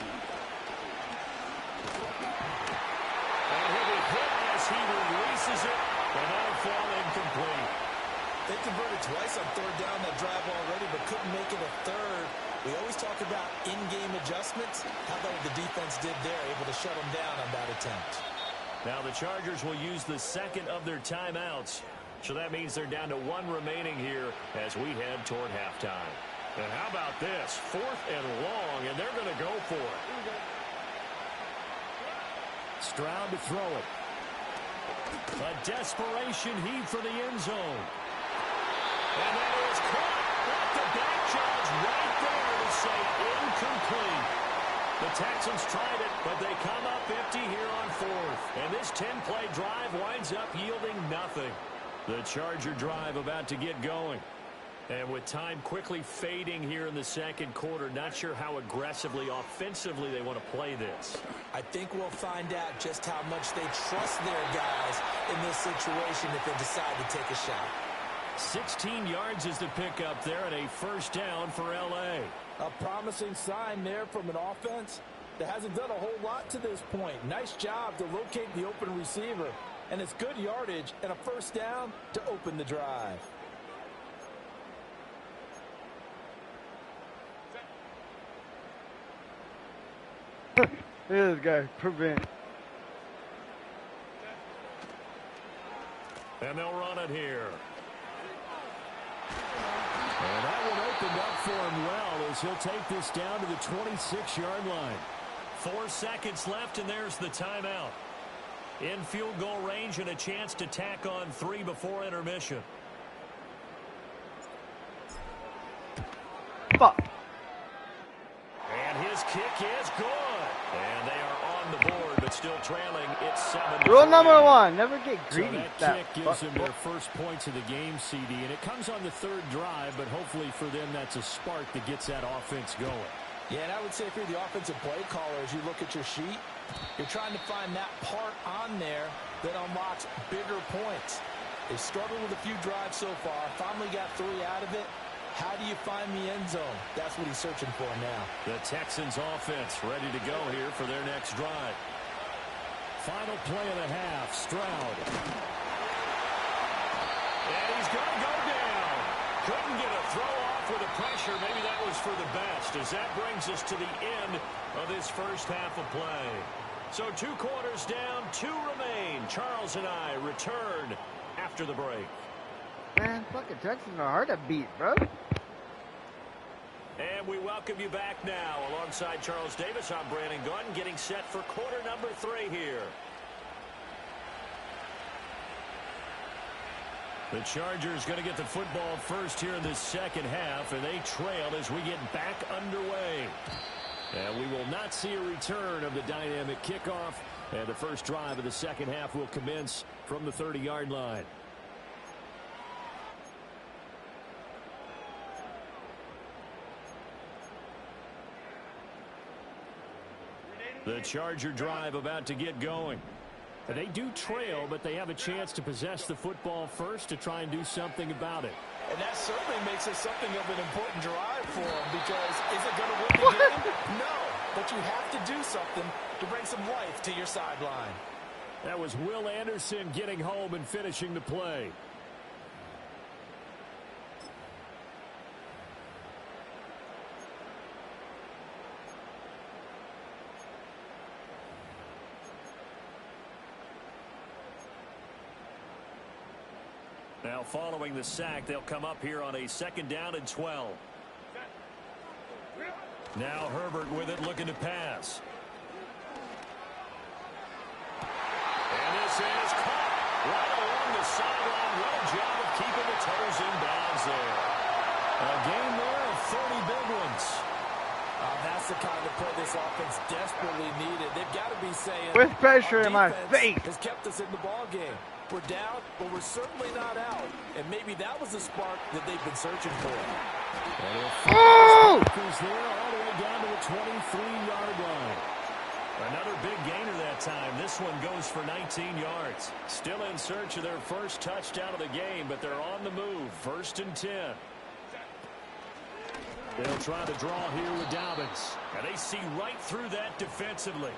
And he'll be hit as he releases it, and that'll fall incomplete. They converted twice on 3rd down that drive already, but couldn't make it a 3rd. We always talk about in-game adjustments. How about what the defense did there, able to shut them down on that attempt. Now the Chargers will use the 2nd of their timeouts. So that means they're down to 1 remaining here as we head toward halftime. And how about this? 4th and long, and they're going to go for it. Stroud to throw it. A desperation heave for the end zone. And that is caught at the back judge right there to say incomplete. The Texans tried it, but they come up empty here on 4th. And this 10-play drive winds up yielding nothing. The Charger drive about to get going. And with time quickly fading here in the second quarter, not sure how aggressively, offensively they want to play this. I think we'll find out just how much they trust their guys in this situation if they decide to take a shot. 16 yards is the pickup there and a first down for L.A. A promising sign there from an offense that hasn't done a whole lot to this point. Nice job to locate the open receiver. And it's good yardage and a first down to open the drive. This guy, prevent. And they'll run it here. And that one opened up for him well as he'll take this down to the 26-yard line. 4 seconds left, and there's the timeout. In field goal range and a chance to tack on 3 before intermission. Fuck. And his kick is good. And they are on the board, but still trailing. It's 7-3. Rule number 1, never get greedy. So that kick gives them their first points of the game, CD. And it comes on the 3rd drive, but hopefully for them that's a spark that gets that offense going. Yeah, and I would say if you're the offensive play caller, as you look at your sheet, you're trying to find that part on there that unlocks bigger points. They struggled with a few drives so far, finally got 3 out of it. How do you find the end zone? That's what he's searching for now. The Texans offense ready to go here for their next drive. Final play of the half, Stroud. And he's going to go down. Couldn't get a throw off with the pressure. Maybe that was for the best, as that brings us to the end of this first half of play. So 2 quarters down, 2 remain. Charles and I return after the break. Man, fucking Texans are hard to beat, bro. And we welcome you back now. Alongside Charles Davis, I'm Brandon Gunn, getting set for quarter number 3 here. The Chargers going to get the football first here in this second half, and they trail as we get back underway. And we will not see a return of the dynamic kickoff, and the first drive of the second half will commence from the 30-yard line. The Charger drive about to get going. They do trail, but they have a chance to possess the football first to try and do something about it. And that certainly makes it something of an important drive for them, because is it going to win the game? No, but you have to do something to bring some life to your sideline. That was Will Anderson getting home and finishing the play. Now following the sack, they'll come up here on a 2nd down and 12. Now Herbert with it, looking to pass. And this is caught right along the sideline. What a job of keeping the toes in bounds there. A game there of 30 big ones. That's the kind of play this offense desperately needed. They've got to be saying, with pressure in my face, has kept us in the ball game. We're down, but we're certainly not out. And maybe that was the spark that they've been searching for. Oh! He's there all the way down to the 23-yard line. Another big gainer that time. This one goes for 19 yards. Still in search of their first touchdown of the game, but they're on the move. 1st and 10. They'll try to draw here with Dobbins. And they see right through that defensively,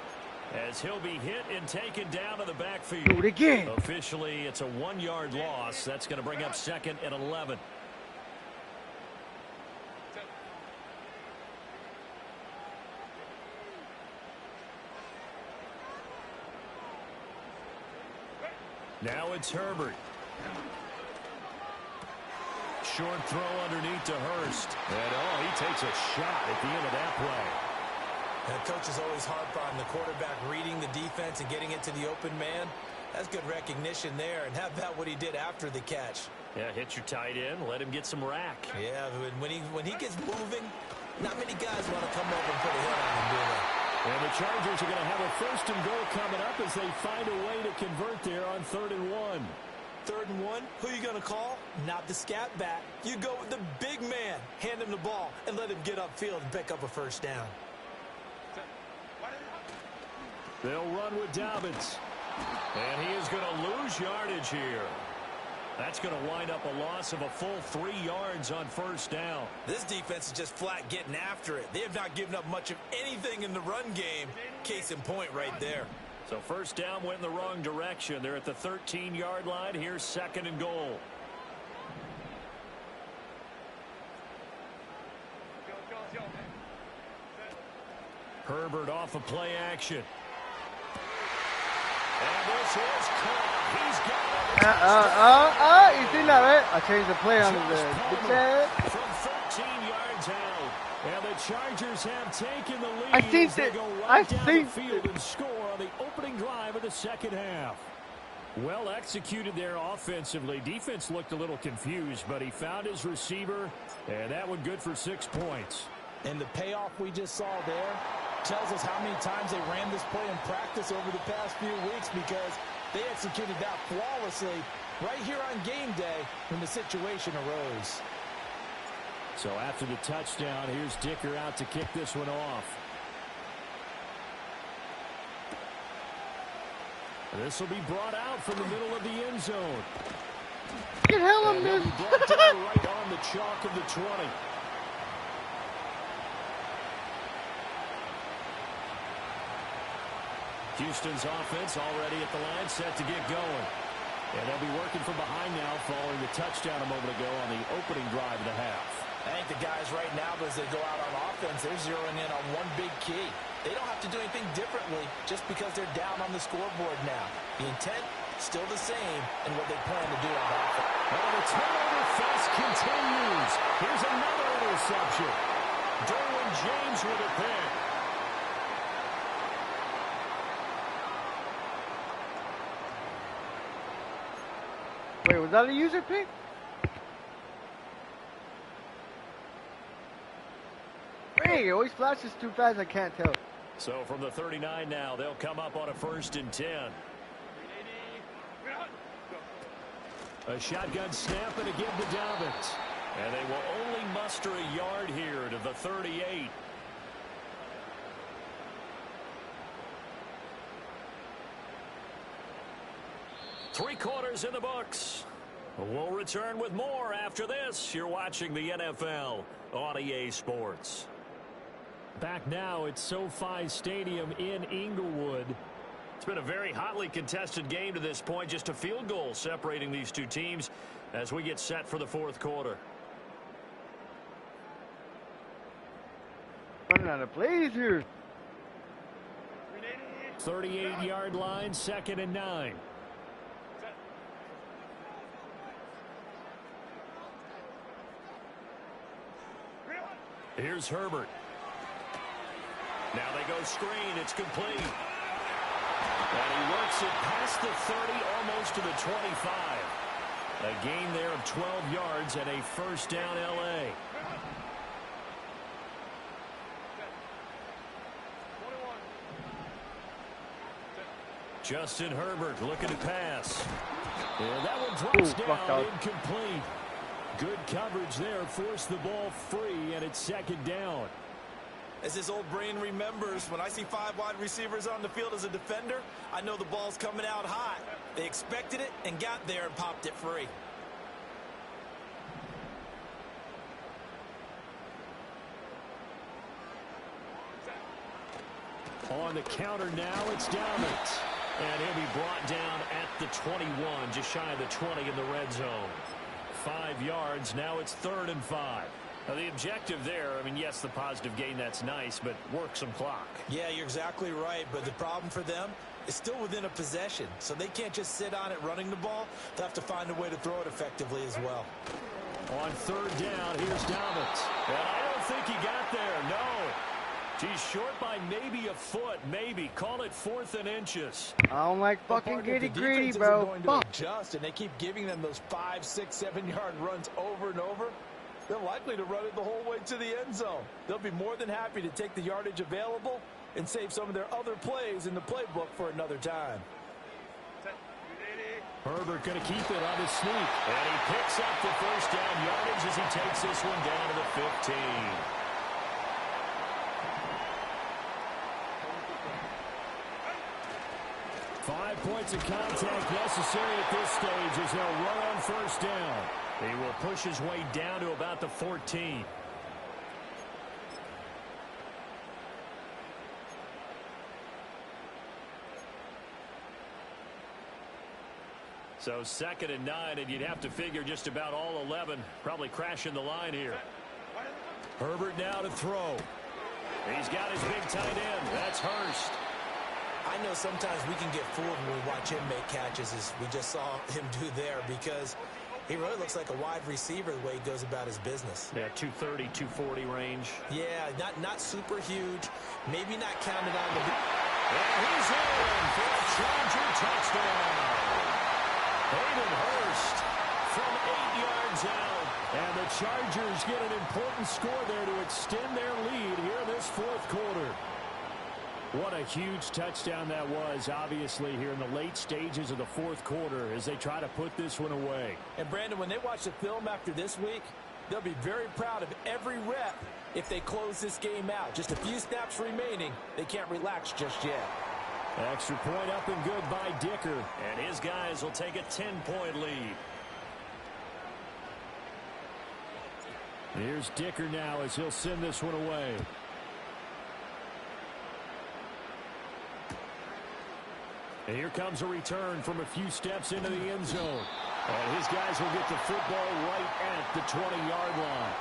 as he'll be hit and taken down to the backfield. Do it again. Officially, it's a 1-yard loss. That's going to bring up 2nd and 11. Now it's Herbert. Short throw underneath to Hurst. And he takes a shot at the end of that play. And coaches always harp on the quarterback reading the defense and getting it to the open man. That's good recognition there. And how about what he did after the catch? Yeah, hit your tight end, let him get some rack. Yeah, when he gets moving, not many guys want to come over and put a hit on him, do they? And the Chargers are going to have a 1st and goal coming up as they find a way to convert there on 3rd and 1. 3rd and 1, who are you going to call? Not the scat back. You go with the big man. Hand him the ball and let him get upfield and pick up a 1st down. They'll run with Dobbins. And he is going to lose yardage here. That's going to wind up a loss of a full 3 yards on 1st down. This defense is just flat getting after it. They have not given up much of anything in the run game. Case in point right there. So 1st down went in the wrong direction. They're at the 13-yard line. Here's 2nd and goal. Herbert off of play action. And this is caught. He's got it. You seen that, right? I changed the play on the big head. From 13 yards out. And the Chargers have taken the lead. I think they that go I right down think the field and score on the opening drive of the 2nd half. Well executed there offensively. Defense looked a little confused, but he found his receiver, and that one good for 6 points. And the payoff we just saw there tells us how many times they ran this play in practice over the past few weeks, because they executed that flawlessly right here on game day when the situation arose. So after the touchdown, here's Dicker out to kick this one off. This will be brought out from the middle of the end zone. Get hell And on he'll this. be brought down right on the chalk of the 20. Houston's offense already at the line, set to get going. And they'll be working from behind now following the touchdown a moment ago on the opening drive of the half. I think the guys right now, as they go out on offense, they're zeroing in on one big key. They don't have to do anything differently just because they're down on the scoreboard now. The intent, still the same in what they plan to do on offense. And the turnover fest continues. Here's another interception. Derwin James with a pick. Wait, was that a user pick? Dang, it always flashes too fast, I can't tell. So from the 39 now, they'll come up on a 1st and 10. A shotgun snap and a give to Dobbins. And they will only muster a yard here to the 38. 3 quarters in the books. We'll return with more after this. You're watching the NFL on EA Sports. Back now at SoFi Stadium in Inglewood. It's been a very hotly contested game to this point. Just a field goal separating these two teams as we get set for the fourth quarter. Running out of plays here. 38-yard line, 2nd and 9. Here's Herbert. Now they go screen. It's complete. And he works it past the 30, almost to the 25. A gain there of 12 yards and a first down L.A. Justin Herbert looking to pass. And that one drops down, out. incomplete. Good coverage there, forced the ball free, and it's 2nd down. As his old brain remembers, when I see 5 wide receivers on the field as a defender, I know the ball's coming out hot. They expected it and got there and popped it free. On the counter now, it's Dallas. And he'll be brought down at the 21, just shy of the 20 in the red zone. 5 yards, now it's 3rd and 5. Now the objective there, I mean, yes, the positive gain, that's nice, but work some clock. Yeah, you're exactly right, but the problem for them is still within a possession, so they can't just sit on it running the ball. They'll have to find a way to throw it effectively as well. On 3rd down, here's Dallas. And I don't think he got there, no. He's short by maybe a foot, maybe. Call it 4th and inches. I don't like fucking Getting getting greedy, bro. Going to adjust, and they keep giving them those 5, 6, 7-yard runs over and over. They're likely to run it the whole way to the end zone. They'll be more than happy to take the yardage available and save some of their other plays in the playbook for another time. Herbert going to keep it on his sneak. And he picks up the first down yardage as he takes this one down to the 15. 5 points of contact necessary at this stage as they'll run on first down. He will push his way down to about the 14. So 2nd and 9, and you'd have to figure just about all 11 probably crashing the line here. Herbert now to throw. He's got his big tight end. That's Hurst. I know sometimes we can get fooled when we watch him make catches, as we just saw him do there, because he really looks like a wide receiver the way he goes about his business. Yeah, 230, 240 range. Yeah, not super huge. Maybe not counted on to be. And he's in for a Charger touchdown. Hayden Hurst from 8 yards out. And the Chargers get an important score there to extend their lead here this fourth quarter. What a huge touchdown that was, obviously, here in the late stages of the fourth quarter as they try to put this one away. And, Brandon, when they watch the film after this week, they'll be very proud of every rep if they close this game out. Just a few snaps remaining. They can't relax just yet. Extra point up and good by Dicker. And his guys will take a 10-point lead. Here's Dicker now as he'll send this one away. And here comes a return from a few steps into the end zone. And his guys will get the football right at the 20-yard line.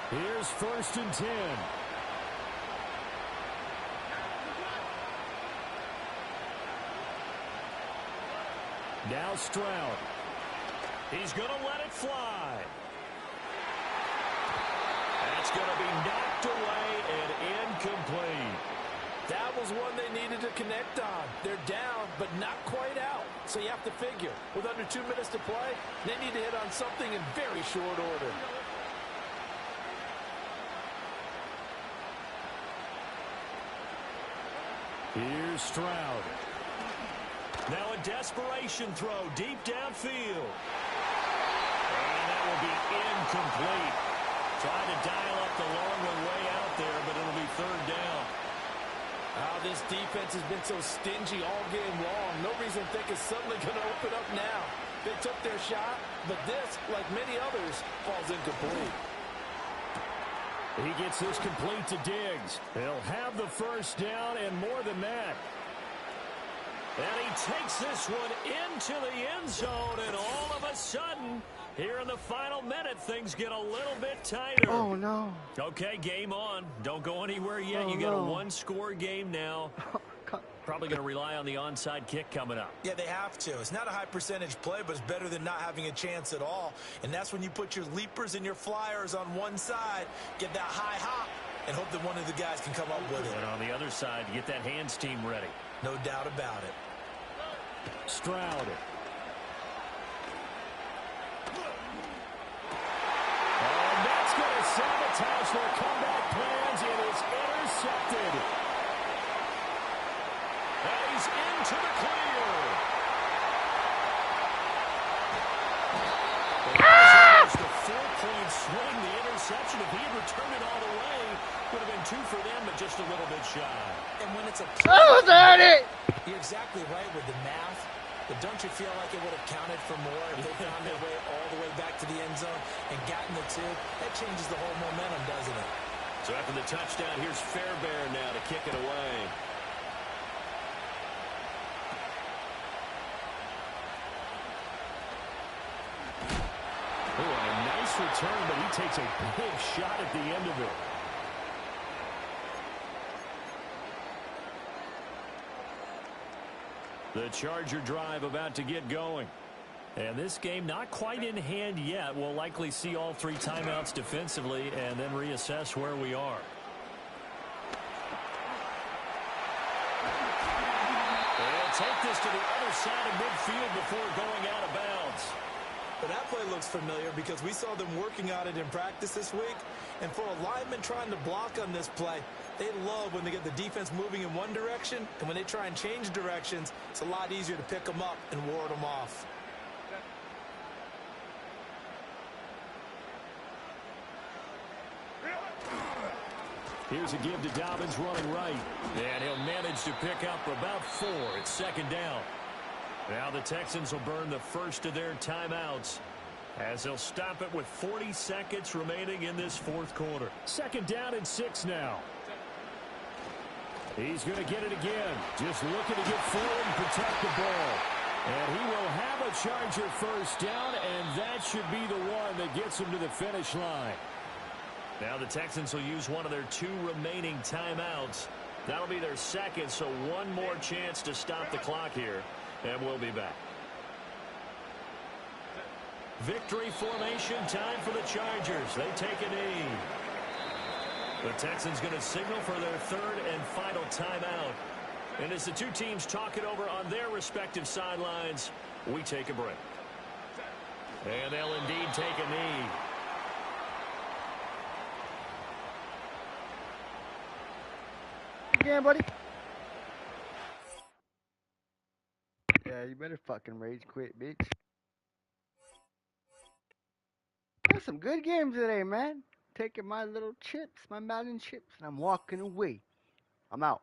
Here's 1st and 10. Now Stroud. He's going to let it fly. That's going to be knocked away and incomplete. That was one they needed to connect on. They're down, but not quite out. So you have to figure, with under 2 minutes to play, they need to hit on something in very short order. Here's Stroud. Now a desperation throw deep downfield. And that will be incomplete. Trying to dial up the long one way out there, but it'll be 3rd down. Oh, this defense has been so stingy all game long. No reason to think it's suddenly going to open up now. They took their shot, but this, like many others, falls incomplete. He gets this complete to Diggs. He'll have the first down and more than that. And he takes this one into the end zone, and all of a sudden, here in the final minute, things get a little bit tighter. Oh, no. Okay, game on. Don't go anywhere yet. Oh, you got no. a one-score game now. Probably going to rely on the onside kick coming up. Yeah, they have to. It's not a high percentage play, but it's better than not having a chance at all. And that's when you put your leapers and your flyers on one side, get that high hop, and hope that one of the guys can come up with it. And on the other side, get that hands team ready. No doubt about it. Stroud. And that's going to sabotage their comeback plans. It is intercepted. And he's into the clear. Just a 4-point swing. The interception, if he had returned it all the way, would have been 2 for them, but just a little bit shy. And when it's a Oh, that it! You're exactly right with the math, but don't you feel like it would have counted for more if they found their way all the way back to the end zone and gotten the 2? That changes the whole momentum, doesn't it? So after the touchdown, here's Fairbairn now to kick it away. Oh, and a nice return, but he takes a big shot at the end of it. The Charger drive about to get going. And this game not quite in hand yet. We'll likely see all 3 timeouts defensively and then reassess where we are. They'll take this to the other side of midfield before going out of bounds. But that play looks familiar because we saw them working on it in practice this week. And for a lineman trying to block on this play, they love when they get the defense moving in one direction. And when they try and change directions, it's a lot easier to pick them up and ward them off. Here's a give to Dobbins running right. And he'll manage to pick up about 4. It's second down. Now the Texans will burn the first of their timeouts as they'll stop it with 40 seconds remaining in this fourth quarter. Second down and 6 now. He's going to get it again. Just looking to get forward and protect the ball. And he will have a Charger first down, and that should be the one that gets him to the finish line. Now the Texans will use one of their 2 remaining timeouts. That'll be their second, so one more chance to stop the clock here, and we'll be back. Victory formation time for the Chargers. They take a knee. The Texans going to signal for their 3rd and final timeout. And as the 2 teams talk it over on their respective sidelines, we take a break. And they'll indeed take a knee. Again, buddy. Yeah, you better fucking rage quit, bitch. There's some good games today, man. Taking my little chips, my Madden chips, and I'm walking away. I'm out.